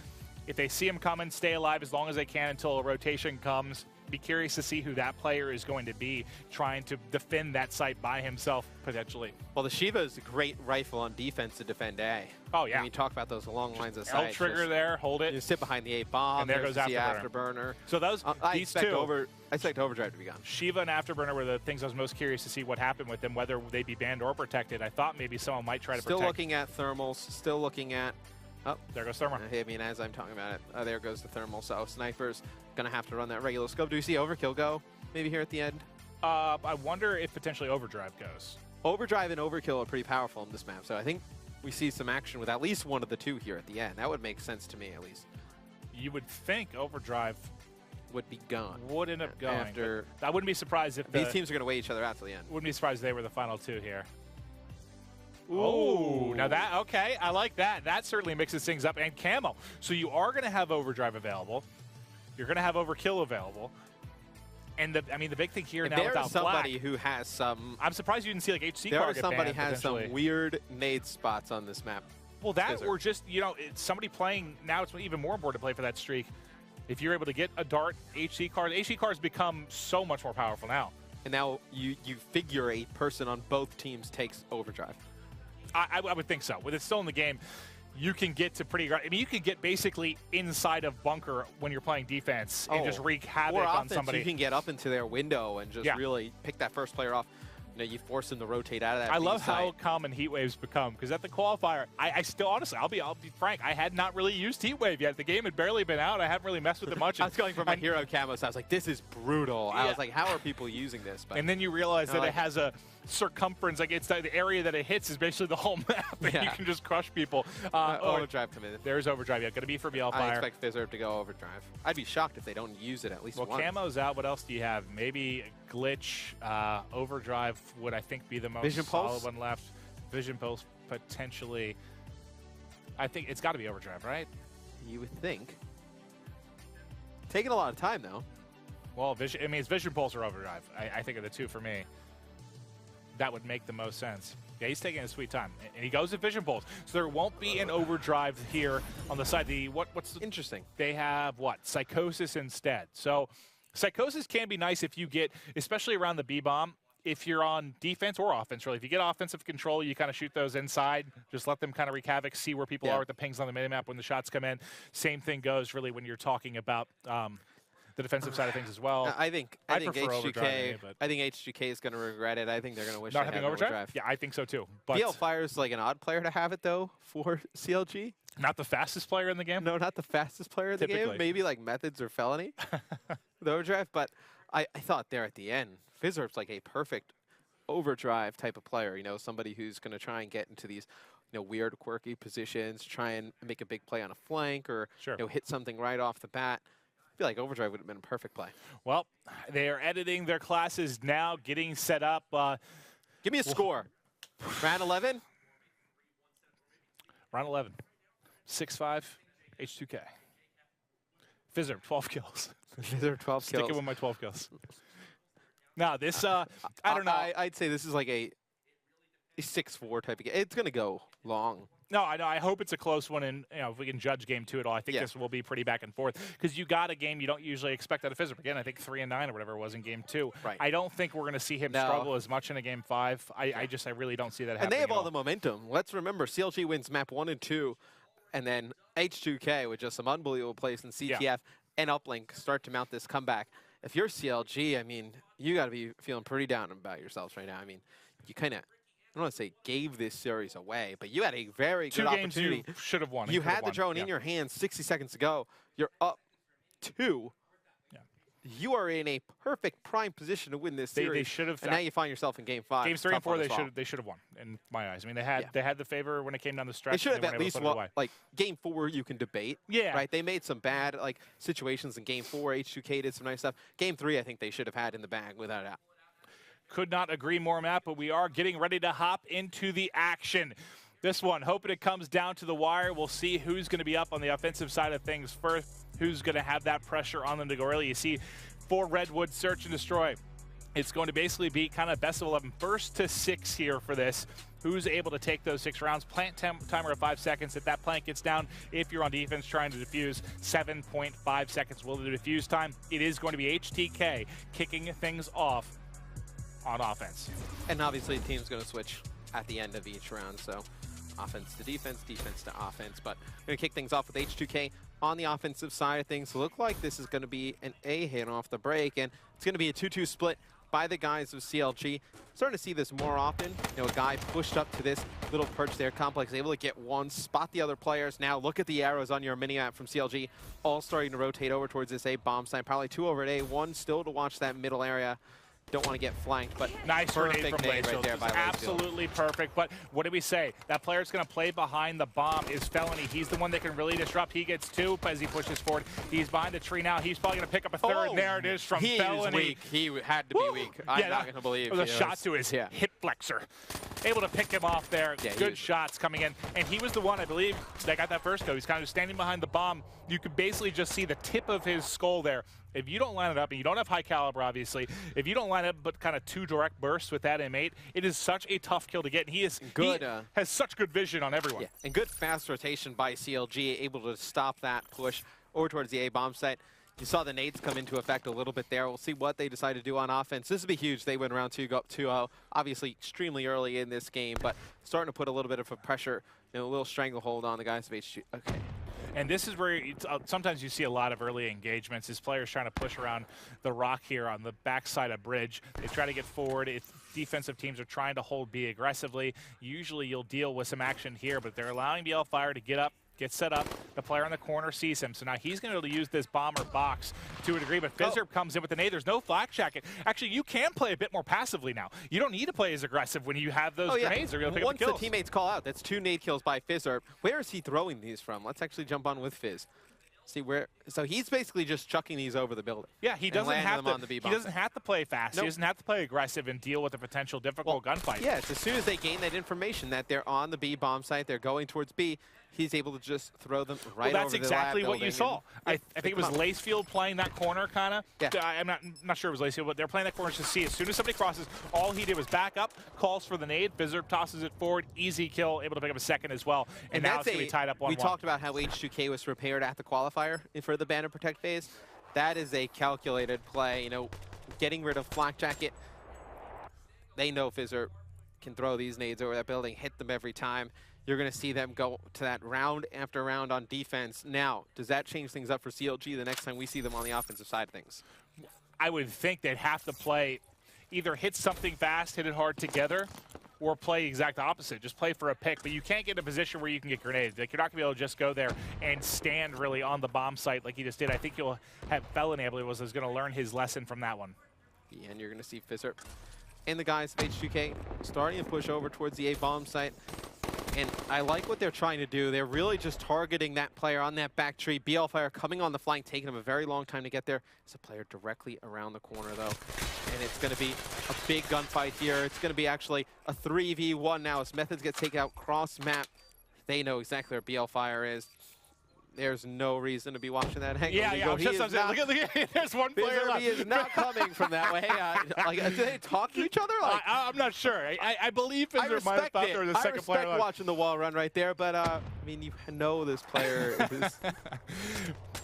If they see him coming, stay alive as long as they can until a rotation comes. Be curious to see who that player is going to be, trying to defend that site by himself, potentially. Well, the Shiva is a great rifle on defense to defend A. Oh, yeah. When you talk about those long lines of sight. L-trigger there, hold it. You sit behind the A-bomb, and there goes Afterburner. So those, these two. I expect Overdrive to be gone. Shiva and Afterburner were the things I was most curious to see what happened with them, whether they'd be banned or protected. I thought maybe someone might try to protect. Still looking at thermals, still looking at... Oh, there goes Thermal. I mean, as I'm talking about it, there goes the Thermal. So Sniper's going to have to run that regular scope. Do we see Overkill go maybe here at the end? I wonder if potentially Overdrive goes. Overdrive and Overkill are pretty powerful in this map, so I think we see some action with at least one of the two here at the end. That would make sense to me, at least. You would think Overdrive would be gone. Would end up going. After I wouldn't be surprised if these teams are going to weigh each other out to the end. Wouldn't be surprised if they were the final 2 here. Ooh. Now that, okay, I like that. That certainly mixes things up. And Camo. So you are going to have Overdrive available. You're going to have Overkill available. And the big thing here now without somebody Black, who has some... I'm surprised you didn't see like HC there card is somebody has some weird nade spots on this map. Well, that or just, you know, it's somebody playing, now it's even more important to play for that streak. If you're able to get a Dart HC card, HC cards become so much more powerful now. And now you figure a person on both teams takes Overdrive. I would think so. With it still in the game, you can get to pretty... I mean, you can get basically inside of bunker when you're playing defense and just wreak havoc on somebody. You can get up into their window and just really pick that first player off. You know, you force them to rotate out of that. I love how common heat waves become, because at the qualifier, I still honestly, I'll be frank, I had not really used heat wave yet. The game had barely been out. I haven't really messed with it much. I was going for my hero camo, so I was like, this is brutal. I was like, how are people using this? But and then you realize that it has a circumference, like it's the area that it hits is basically the whole map, and you can just crush people. Overdrive come in. There's Overdrive, yeah, going to be for Blfire. I expect Phizzurp to go Overdrive. I'd be shocked if they don't use it at least once. Well, camo's out. What else do you have? Maybe Glitch, Overdrive would, I think, be the most solid one left. Vision Pulse, potentially. I think it's got to be Overdrive, right? You would think. Taking a lot of time, though. Well, it's Vision Pulse or Overdrive. I think are the two for me. That would make the most sense. Yeah, he's taking his sweet time, and he goes to Vision Pulse. So there won't be an Overdrive here on the side. What's the, interesting? They have what? Psychosis instead. So Psychosis can be nice if you get, especially around the B-bomb, if you're on defense or offense, really. If you get offensive control, you kind of shoot those inside. Just let them kind of wreak havoc, see where people are with the pings on the minimap when the shots come in. Same thing goes, really, when you're talking about the defensive side of things as well. I think H2K. I think H2K is going to regret it. I think they're going to wish not they having had Overdrive. Yeah, I think so too. But Blfire is like an odd player to have it though for CLG. Not the fastest player in the game. No, not the fastest player in the game. Maybe like Methodz or Felony with Overdrive. But I thought there at the end, Phizzurp's like a perfect Overdrive type of player. You know, somebody who's going to try and get into these, you know, weird, quirky positions, try and make a big play on a flank, or you know, hit something right off the bat. I feel like Overdrive would have been a perfect play. Well, they are editing their classes now, getting set up. Give me a score. Round 11? Round 11. 6-5, H2K. Phizzurp, 12 kills. Phizzurp, 12 kills. Sticking with my 12 kills. No, this, I don't know. I'd say this is like a 6-4 type of game. It's going to go long. No, I know. I hope it's a close one, and if we can judge game 2 at all, I think this will be pretty back and forth. Because you got a game you don't usually expect out of Phizzurp. Again, I think 3-9 or whatever it was in game 2. Right. I don't think we're going to see him struggle as much in a game 5. I really don't see that happening. And they have all the momentum. Let's remember, CLG wins map 1 and 2, and then H2K with just some unbelievable plays in CTF and Uplink start to mount this comeback. If you're CLG, I mean, you got to be feeling pretty down about yourselves right now. I mean, you kind of, I don't want to say gave this series away, but you had a very good opportunity. 2 games you should have won. You had the drone in your hands 60 seconds ago. You're up 2. Yeah. You are in a perfect prime position to win this series. They should have. And now you find yourself in game 5. Games 3 and 4, they should have won, in my eyes. I mean, they had the favor when it came down the stretch. They should have at least won. Like game 4, you can debate. Yeah. Right. They made some bad situations in game 4. H2K did some nice stuff. Game 3, I think they should have had in the bag without a doubt. Could not agree more, Matt, but we are getting ready to hop into the action. This one, hoping it comes down to the wire. We'll see who's going to be up on the offensive side of things first, who's going to have that pressure on them to go early. You see, for Redwood, search and destroy. It's going to basically be kind of best of 11, first to 6 here for this. Who's able to take those 6 rounds? Plant timer of 5 seconds. If that plant gets down, if you're on defense trying to defuse, 7.5 seconds will the defuse time. It is going to be HTK kicking things off on offense. And obviously the team's going to switch at the end of each round, so offense to defense, defense to offense. But we're going to kick things off with H2K on the offensive side of things. Look like this is going to be an A hit off the break, and it's going to be a 2-2 split by the guys of CLG. Starting to see this more often. A guy pushed up to this little perch there, Complex able to get one, spot the other players. Now look at the arrows on your mini-map from CLG, all starting to rotate over towards this A bomb site. Probably 2 over at A, 1 still to watch that middle area. Don't want to get flanked, but nice grenade from nade Lacefield. right there by Absolutely perfect. But what did we say? That player's going to play behind the bomb is Felony. He's the one that can really disrupt. He gets 2 as he pushes forward. He's behind the tree now. He's probably going to pick up a 3rd. There it is from Felony. He was weak. He had to be weak. I'm not going to believe it was a shot to his hip flexor. Able to pick him off there. Good shots coming in. And he was the one, I believe, that got that first go. He's kind of standing behind the bomb. You could basically just see the tip of his skull there. If you don't line it up, and you don't have high caliber, obviously, if you don't line up but kind of 2 direct bursts with that M8, it is such a tough kill to get. And he has such good vision on everyone. Yeah, and good fast rotation by CLG, able to stop that push over towards the A bomb site. You saw the nades come into effect a little bit there. We'll see what they decide to do on offense. This would be huge. They win round 2, go up 2-0. Obviously, extremely early in this game, but starting to put a little bit of a pressure, a little stranglehold on the guys of H2. Okay. And this is where sometimes you see a lot of early engagements. These players trying to push around the rock here on the backside of bridge. They try to get forward. If defensive teams are trying to hold B aggressively, usually you'll deal with some action here, but they're allowing Blfire to get up, get set up. The player in the corner sees him, so now he's going to be able to use this bomber box to a degree, but Phizzurp comes in with the nade. There's no flak jacket. Actually, you can play a bit more passively now. You don't need to play as aggressive when you have those grenades. They're going to pick up the kills. Once the teammates call out, that's 2 nade kills by Phizzurp. Where is he throwing these from? Let's actually jump on with Fizz. See where, so he's basically just chucking these over the building. Yeah, he doesn't have to play fast. Nope. He doesn't have to play aggressive and deal with a potential difficult gunfight. Yes, as soon as they gain that information that they're on the B bomb site, they're going towards B, he's able to just throw them right over the lab. That's exactly what you saw. I think it was Lacefield playing that corner, kind of. Yeah. I'm not sure it was Lacefield, but they're playing that corner to see. As soon as somebody crosses, all he did was back up, calls for the nade. Phizzurp tosses it forward, easy kill, able to pick up a 2nd as well. And now it's going to be tied up 1-1. We talked about how H2K was prepared at the qualifier for the ban and protect phase. That is a calculated play. Getting rid of flak jacket. They know Phizzurp can throw these nades over that building, hit them every time. You're going to see them go to that round after round on defense. Now, does that change things up for CLG the next time we see them on the offensive side of things? I would think they'd have to play, either hit something fast, hit it hard together, or play exact opposite. Just play for a pick, but you can't get in a position where you can get grenades. Like, you're not going to be able to just go there and stand really on the bomb site like he just did. I think you'll have Felony, I believe, was going to learn his lesson from that one. Yeah, and you're going to see Phizzurp and the guys of H2K starting to push over towards the A bomb site. And I like what they're trying to do. They're really just targeting that player on that back tree. Blfire coming on the flank, taking him a very long time to get there. It's a player directly around the corner, though. And it's going to be a big gunfight here. It's going to be actually a 3v1 now as Methodz gets taken out cross map. They know exactly where Blfire is. there's no reason to be watching that angle. Yeah, yeah. Look at there's one player left. He is not coming from that way. Like, do they talk to each other? Like, I'm not sure. I believe Phizzurp might have thought there was a second player left. I respect watching the wall run right there, but I mean, you know this player is.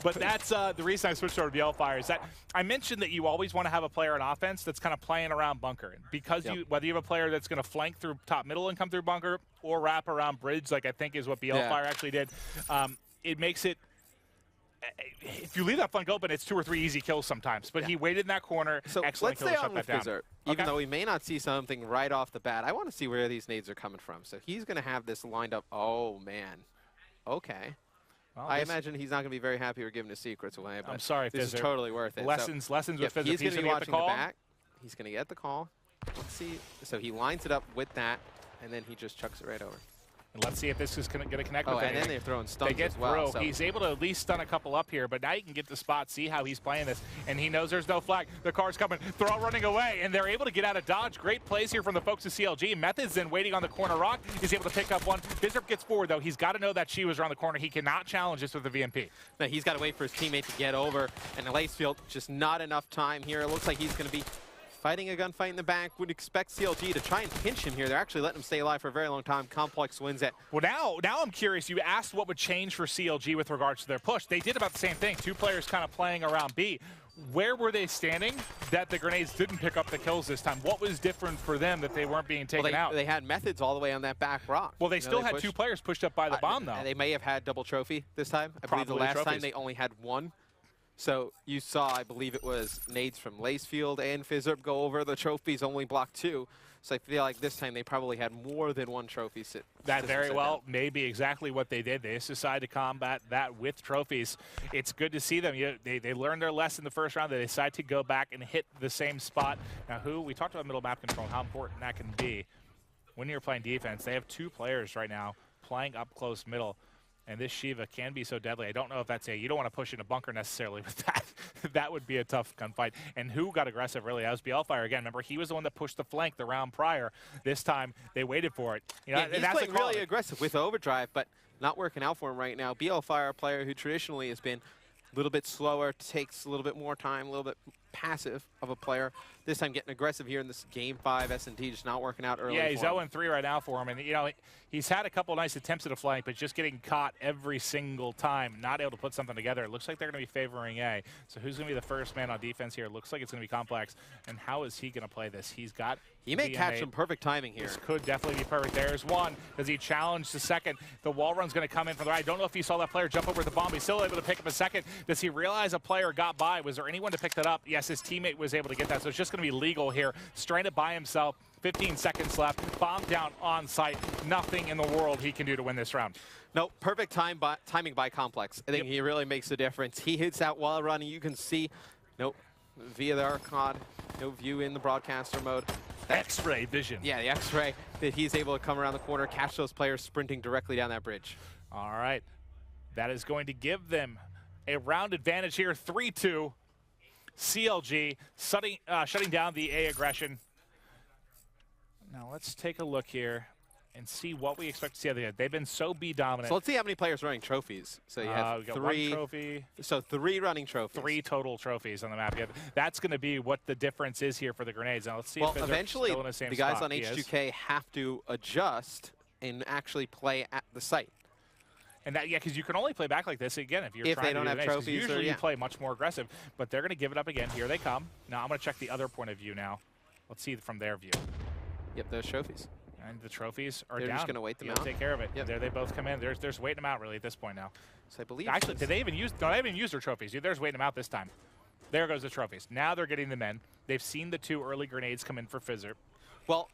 But that's the reason I switched over to Blfire is that I mentioned that you always want to have a player on offense that's kind of playing around bunker. Because whether you have a player that's going to flank through top middle and come through bunker or wrap around bridge, like I think is what Blfire actually did, it makes it, if you leave that flank open, it's 2 or 3 easy kills sometimes. But he waited in that corner. So let's stay on with Phizzurp. Even though we may not see something right off the bat, I want to see where these nades are coming from. So he's going to have this lined up. Oh, man. Okay. Well, I imagine he's not going to be very happy we're giving his secrets away. But I'm sorry, this is totally worth it. Lessons with Phizzurp. He's going to be watching the back. He's going to get the call. Let's see. So he lines it up with that, and then he just chucks it right over. And let's see if this is going to connect with and then they're throwing stuns they get as well. So. He's able to at least stun a couple up here, but now you can get the spot, see how he's playing this, and he knows there's no flag. The car's coming. They're all running away, and they're able to get out of dodge. Great plays here from the folks of CLG. Methodz then waiting on the corner rock. He's able to pick up one. Phizzurp gets forward, though. He's got to know that she was around the corner. He cannot challenge this with the VMP. No, he's got to wait for his teammate to get over, and Lacefield, just not enough time here. It looks like he's going to be fighting a gunfight in the back. Would expect CLG to try and pinch him here. They're actually letting him stay alive for a very long time. Complex wins it. Well, now I'm curious. You asked what would change for CLG with regards to their push. They did about the same thing. 2 players kind of playing around B. Where were they standing that the grenades didn't pick up the kills this time? What was different for them that they weren't being taken out? They had Methodz all the way on that back rock. Well, they still had 2 players pushed up by the bomb, though. They may have had double trophy this time. I believe the last time they only had 1. So you saw, I believe it was nades from Lacefield and Phizzurp go over. The trophies only blocked 2. So I feel like this time they probably had more than 1 trophy sit. That very well may be exactly what they did. They just decided to combat that with trophies. It's good to see them. They learned their lesson the first round. They decided to go back and hit the same spot. Now, we talked about middle map control and how important that can be when you're playing defense. They have 2 players right now playing up close middle. And this Shiva can be so deadly. I don't know if that's you don't want to push in a bunker necessarily with that. That would be a tough gunfight. And who got aggressive really? That was Blfire again. Remember, he was the one that pushed the flank the round prior. This time, they waited for it. You know, he's that's playing really aggressive with overdrive, but not working out for him right now. Blfire, a player who traditionally has been a little bit slower, takes a little bit more time, a little bit passive of a player. This time getting aggressive here in this Game 5 S&T, just not working out early. Yeah, he's 0-3 right now for him. And, you know, he's had a couple nice attempts at a flank, but just getting caught every single time, not able to put something together. It looks like they're going to be favoring A. So who's going to be the first man on defense here? It looks like it's going to be Complex. And how is he going to play this? He may catch some perfect timing here. This could definitely be perfect. There's one. Does he challenge the second? The wall run's going to come in from the right. I don't know if he saw that player jump over the bomb. He's still able to pick up a second. Does he realize a player got by? Was there anyone to pick that up? Yes, his teammate was able to get that. So it's just going to be legal here. Stranded by himself. 15 seconds left. Bomb down on site. Nothing in the world he can do to win this round. No, perfect timing by Complex. I think he really makes a difference. He hits that while running. You can see, via the Archon, no view in the broadcaster mode. X-ray vision. Yeah, the X-ray that he's able to come around the corner, catch those players sprinting directly down that bridge. All right. That is going to give them a round advantage here, 3-2. CLG shutting down the A aggression. Now let's take a look here and see what we expect to see. They've been so B dominant. So let's see how many players running trophies. So you have we got 3 1 trophy. So 3 running trophies. 3 total trophies on the map. Yeah, that's going to be what the difference is here for the grenades. Now let's see. If eventually still in the same the guys spot. on H2K have to adjust and actually play at the site. And that, because you can only play back like this again if you're trying they don't to have trophies. Usually you play much more aggressive, but they're going to give it up again. Here they come. Now I'm going to check the other point of view now. Let's see from their view. Yep, those trophies. And the trophies are They're down. just going to wait them out. Take care of it. Yep. There they both come in. There's waiting them out really at this point now. So I believe. Actually, did they even use? No, they haven't even used their trophies. There's waiting them out this time. There goes the trophies. Now they're getting them in. They've seen the 2 early grenades come in for Phizzurp. Well,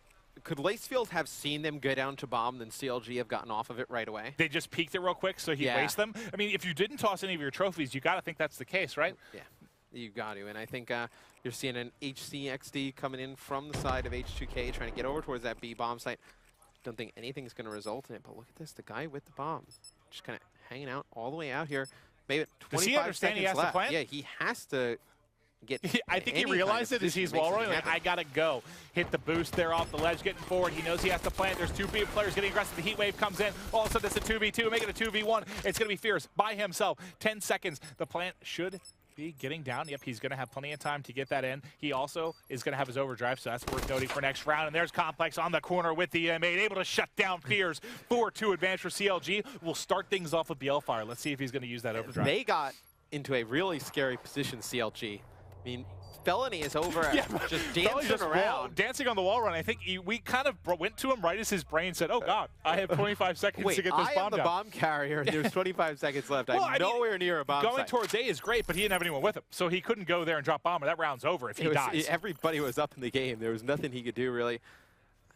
could Lacefield have seen them go down to bomb, then CLG have gotten off of it right away? They just peeked it real quick, so he wastes them. I mean, if you didn't toss any of your trophies, you got to think that's the case, right? Yeah, you got to. And I think you're seeing an HCXD coming in from the side of H2K, trying to get over towards that B bomb site. Don't think anything's going to result in it, but look at this. The guy with the bomb just kind of hanging out all the way out here. Maybe 25 Does he understand seconds he has left. to plant? Yeah, he has to I think he realized it as he's wall rolling. Like, I gotta go. Hit the boost there off the ledge, getting forward. He knows he has to plant. There's two players getting aggressive. The heat wave comes in. All of a sudden, it's a 2v2. Make it a 2v1. It's gonna be Fierce by himself. 10 seconds. The plant should be getting down. Yep, he's gonna have plenty of time to get that in. He also is gonna have his overdrive, so that's worth noting for next round. And there's Complex on the corner with the M8, able to shut down Fears. 4-2 advantage for CLG. We'll start things off with Blfire. Let's see if he's gonna use that overdrive. They got into a really scary position, CLG. I mean, Felony is over just dancing around. Dancing on the wall run. I think we kind of went to him right as his brain said, oh, God, I have 25 seconds to get this bomb down. I am the bomb carrier. There's 25 seconds left. I'm nowhere near a bomb Going site. towards A is great, but he didn't have anyone with him, so he couldn't go there and drop bomb, or that round's over if he dies. Everybody was up in the game. There was nothing he could do, really.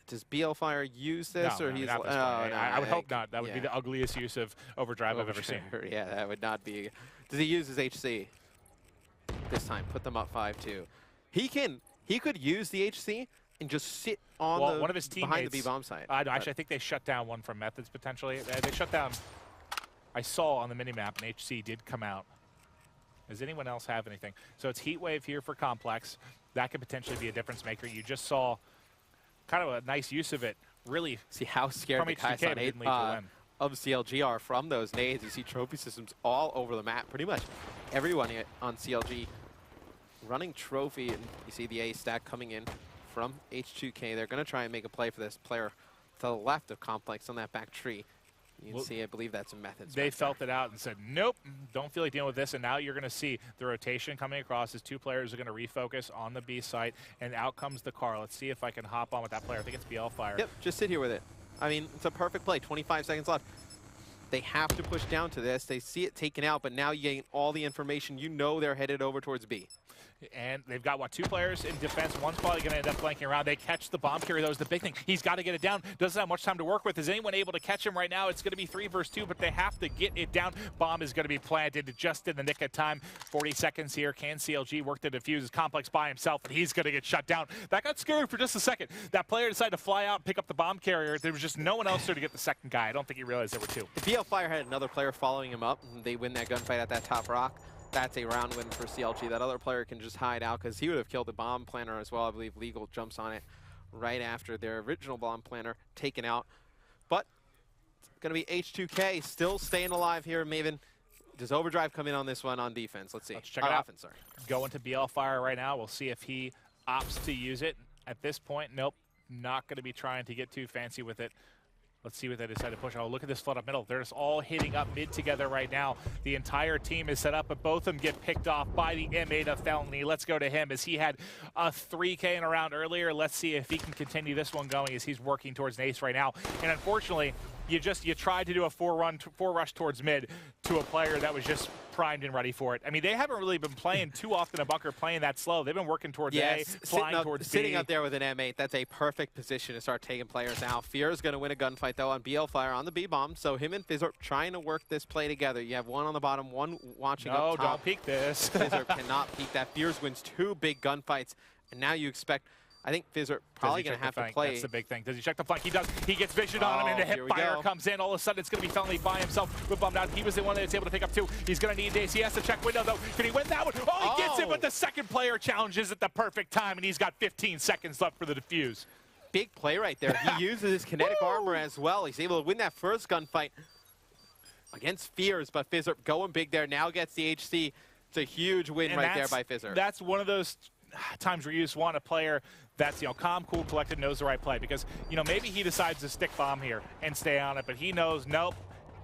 Does Blfire use this, or he's? I would hope not. That would be the ugliest use of overdrive I've ever seen. Yeah, that would not be. Does he use his HC this time? Put them up 5-2. He could use the HC and just sit on one of his teammates behind the B bomb site. Actually, I think they shut down one from Methodz potentially. They shut down. I saw on the minimap an HC did come out. Does anyone else have anything? So it's Heat Wave here for Complex. That could potentially be a difference maker. You just saw kind of a nice use of it. Really see how scared the guys of CLG are from those nades. You see trophy systems all over the map. Pretty much everyone on CLG running trophy, and you see the A stack coming in from H2K. They're going to try and make a play for this player to the left of Complex on that back tree. You can see, I believe that's a Methodz. They felt it out and said, nope, don't feel like dealing with this. And now you're going to see the rotation coming across as two players are going to refocus on the B site, and out comes the car. Let's see if I can hop on with that player. I think it's Blfire. Yep, just sit here with it. I mean, it's a perfect play. 25 seconds left. They have to push down to this. They see it taken out, but now you gain all the information. You know they're headed over towards B. And they've got, what, two players in defense. One's probably going to end up flanking around. They catch the bomb carrier. That was the big thing. He's got to get it down. Doesn't have much time to work with. Is anyone able to catch him right now? It's going to be 3 versus 2, but they have to get it down. Bomb is going to be planted just in the nick of time. 40 seconds here. Can CLG work to defuse his Complex by himself, and he's going to get shut down. That got scary for just a second. That player decided to fly out and pick up the bomb carrier. There was just no one else there to get the second guy. I don't think he realized there were two. If Blfire had another player following him up, and they win that gunfight at that top rock, that's a round win for CLG. That other player can just hide out because he would have killed the bomb planner as well. I believe Legal jumps on it right after their original bomb planner taken out. But it's going to be H2K still staying alive here. Maven, does Overdrive come in on this one on defense? Let's see. Let's check it out. Offense, sorry. Going to Blfire right now. We'll see if he opts to use it. At this point, nope, not going to be trying to get too fancy with it. Let's see what they decide to push. Oh, look at this flood up middle. They're just all hitting up mid together right now. The entire team is set up, but both of them get picked off by the M8 of Felony. Let's go to him as he had a 3K in a round earlier. Let's see if he can continue this one going as he's working towards an ace right now. And unfortunately, you tried to do a four rush towards mid to a player that was just primed and ready for it. I mean, they haven't really been playing too often a bunker playing that slow. They've been working towards A, flying towards B. Sitting up there with an M8, that's a perfect position to start taking players out. Fear is going to win a gunfight, though, on Blfire on the B-bomb. So him and Phizzurp trying to work this play together. You have one on the bottom, one watching up top. No, don't peek this. Phizzurp cannot peek that. Fears wins 2 big gunfights, and now you expect... I think Phizzurp probably going to have to play. That's the big thing. Does he check the flank? He does. He gets vision on him, and the hip fire comes in. All of a sudden, it's going to be Felony by himself with bomb down. He was the one that's able to pick up 2. He's going to need days. He has to check window, though. Can he win that one? Oh, he gets it, but the second player challenges at the perfect time, and he's got 15 seconds left for the defuse. Big play right there. He uses his kinetic armor as well. He's able to win that first gunfight against Fears, but Phizzurp going big there. Now gets the HC. It's a huge win right there by Phizzurp. That's one of those times where you just want a player that's, calm, cool, collected, knows the right play. Because, maybe he decides to stick bomb here and stay on it, but he knows, nope,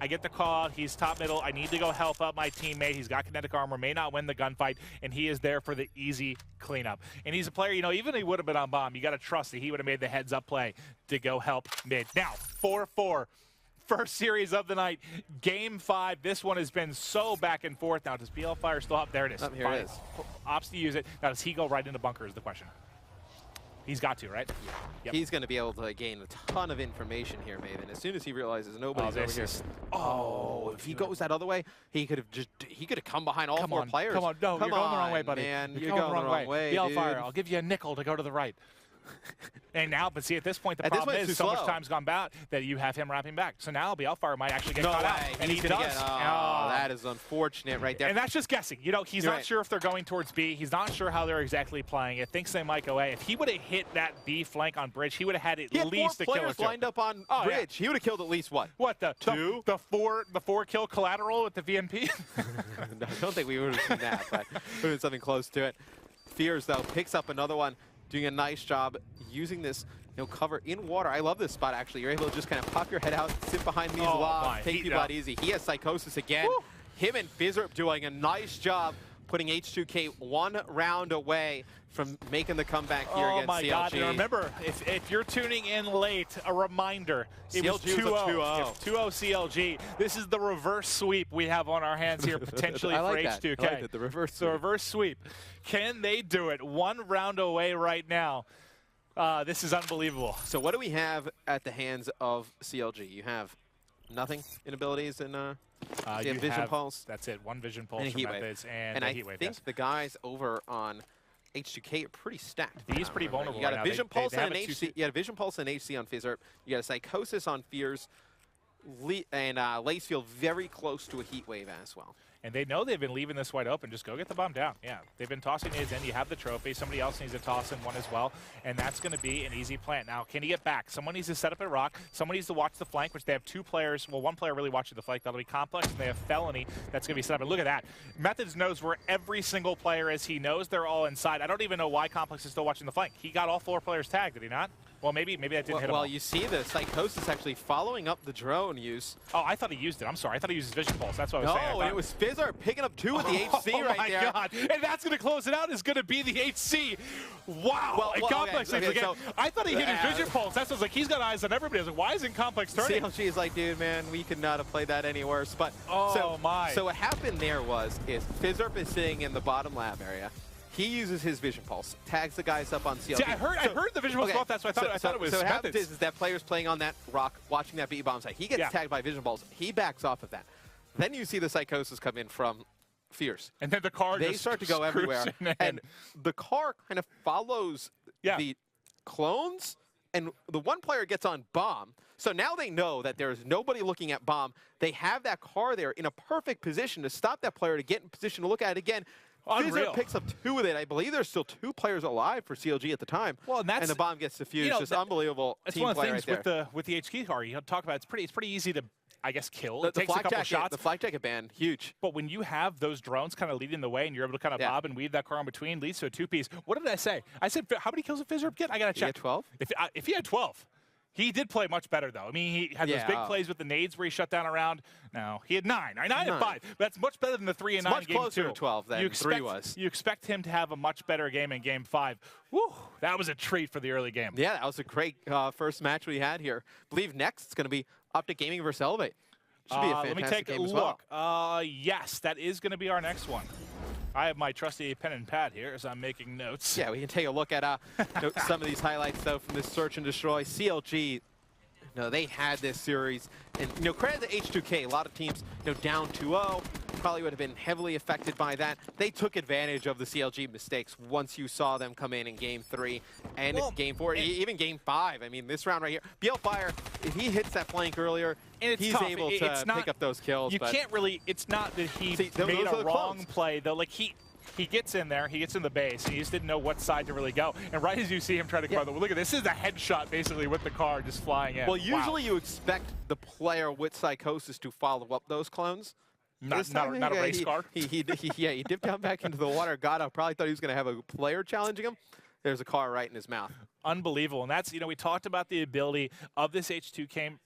I get the call out, he's top middle, I need to go help out my teammate, he's got kinetic armor, may not win the gunfight, and he is there for the easy cleanup. And he's a player, even if he would have been on bomb, you got to trust that he would have made the heads-up play to go help mid. Now, 4-4. First series of the night, Game 5. This one has been so back and forth. Now, does Blfire still up? There it is. Here it is. Opts to use it. Now, does he go right into bunker is the question. He's got to, right? Yeah. Yep. He's going to be able to gain a ton of information here, Maven. As soon as he realizes nobody's over here. If he goes that other way, he could have come behind all 4 players. Come on, no, you're going the wrong way, buddy. Man, you're going the wrong way, Blfire, I'll give you a nickel to go to the right. And now, but see, at this point, the problem is so much time's gone by that you have him wrapping back. So now Blfire might actually get caught out. And he does. That is unfortunate right there. And that's just guessing. You know, he's not sure if they're going towards B. He's not sure how they're exactly playing it. Thinks they might go A. If he would have hit that B flank on bridge, he would have had at least a kill or two. 4 players lined up on bridge. He would have killed at least what? What, the 2? The four kill collateral with the VMP? No, I don't think we would have seen that, but it would have been something close to it. Fears, though, picks up another one, doing a nice job using this cover in water. I love this spot, actually. You're able to just kind of pop your head out, sit behind these lobs, take people out easy. He has Psychosis again. Woo. Him and Phizzurp doing a nice job putting H2K 1 round away from making the comeback here against CLG. Oh my God, and remember, if you're tuning in late, a reminder, it was 2-0. 2-0 CLG. This is the reverse sweep we have on our hands here, potentially for H2K. I like it, the reverse sweep. The reverse sweep. Can they do it? 1 round away right now. This is unbelievable. So what do we have at the hands of CLG? You have nothing in abilities and you have Vision Pulse. That's it. 1 Vision Pulse and from Methodz and a Heat Wave. I think the guys over on H2K are pretty stacked. He's pretty vulnerable. You got a Vision Pulse and an HC. You got a Vision Pulse and HC on Phizzurp. You got a Psychosis on Fears, and Lacefield very close to a Heat Wave as well. And they know they've been leaving this wide open. Just go get the bomb down. Yeah, they've been tossing nades in. You have the trophy. Somebody else needs to toss in one as well. And that's going to be an easy plant. Now, can he get back? Someone needs to set up a rock. Someone needs to watch the flank, which they have 2 players. Well, 1 player really watching the flank. That'll be Complex. And they have Felony. That's going to be set up. And look at that. Methodz knows where every single player is. He knows they're all inside. I don't even know why Complex is still watching the flank. He got all 4 players tagged, did he not? Well, maybe that didn't hit him. Well, you see the Psychosis actually following up the drone use. Oh, I thought he used it. I'm sorry. I thought he used his Vision Pulse. That's what I was saying. No, it was Phizzurp picking up 2 with the HC right there. Oh, my God. And that's going to close it out. Is going to be the HC. Wow. And Complex again. So, I thought he hit his Vision Pulse. That's what I was like, he's got eyes on everybody. I was like, why isn't Complex turning? CLG is like, dude, man, we could not have played that any worse. But so what happened there is Phizzurp is sitting in the bottom lab area. He uses his Vision Pulse, tags the guys up on CLG. See, I heard the Vision Pulse off. That's why I thought it was. So what happens is that player's playing on that rock, watching that B bomb site. He gets tagged by Vision Pulse. He backs off of that. Then you see the Psychosis come in from Fierce. And then the car they start to go everywhere. And the car kind of follows the clones, and the 1 player gets on bomb. So now they know that there's nobody looking at bomb. They have that car there in a perfect position to stop that player to get in position to look at it again. Phizzurp picks up 2 with it. I believe there's still 2 players alive for CLG at the time. Well, and the bomb gets defused. Just unbelievable team play right there. That's one of the things with the HK car. You talk about it's pretty easy to, I guess, kill. It takes a couple shots. The flak jacket ban, huge. But when you have those drones kind of leading the way and you're able to kind of bob and weave that car in between, leads to a 2-piece. What did I say? I said, how many kills did Phizzurp get? I got to check. He had 12? If he had 12. He did play much better, though. I mean, he had those big plays with the nades where he shut down a round. No, he had 9. 9 and 5. But that's much better than the 3 and 9 much game closer 2. to 12 than 3 was. You expect him to have a much better game in game 5. Woo, that was a treat for the early game. Yeah, that was a great first match we had here. I believe next it's going to be Optic Gaming versus Elevate. Should be a fantastic game as well. Let me take a look. Yes, that is going to be our next one. I have my trusty pen and pad here as I'm making notes. Yeah, we can take a look at some of these highlights, though, from this Search and Destroy. CLG, they had this series. And, credit to H2K. A lot of teams, down 2-0, probably would have been heavily affected by that. They took advantage of the CLG mistakes once you saw them come in game 3 and game 4, even game 5. I mean, this round right here, Blfire, if he hits that flank earlier, he's able to pick up those kills. You can't really, it's not that he made a wrong play, though. Like, he gets in there, he gets in the base, and he just didn't know what side to really go. And right as you see him try to come out, look at this is a headshot basically with the car just flying in. Well, usually you expect the player with Psychosis to follow up those clones. Not a race car. He dipped down back into the water, got up, probably thought he was going to have a player challenging him. There's a car right in his mouth. Unbelievable. And that's, we talked about the ability of this H2K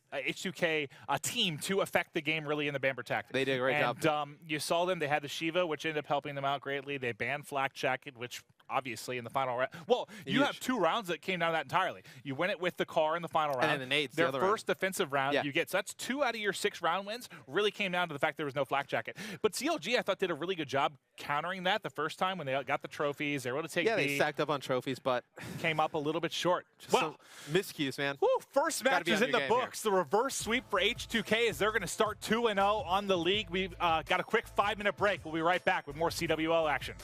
team to affect the game really in the Bamber tactic. They did a great job. You saw them. They had the Shiva, which ended up helping them out greatly. They banned Flak Jacket, which obviously in the final round. Well, you have 2 rounds that came down to that entirely. You win it with the car in the final round. And then the nades, their first defensive round you get. So that's 2 out of your 6 round wins really came down to the fact there was no Flak Jacket. But CLG, I thought, did a really good job countering that the first time when they got the trophies. They were able to take they stacked up on trophies, but came up a little bit short. Well, miscues, man. First match is in the books. The reverse sweep for H2K is they're going to start 2-0 on the league. We've got a quick 5-minute break. We'll be right back with more CWL action.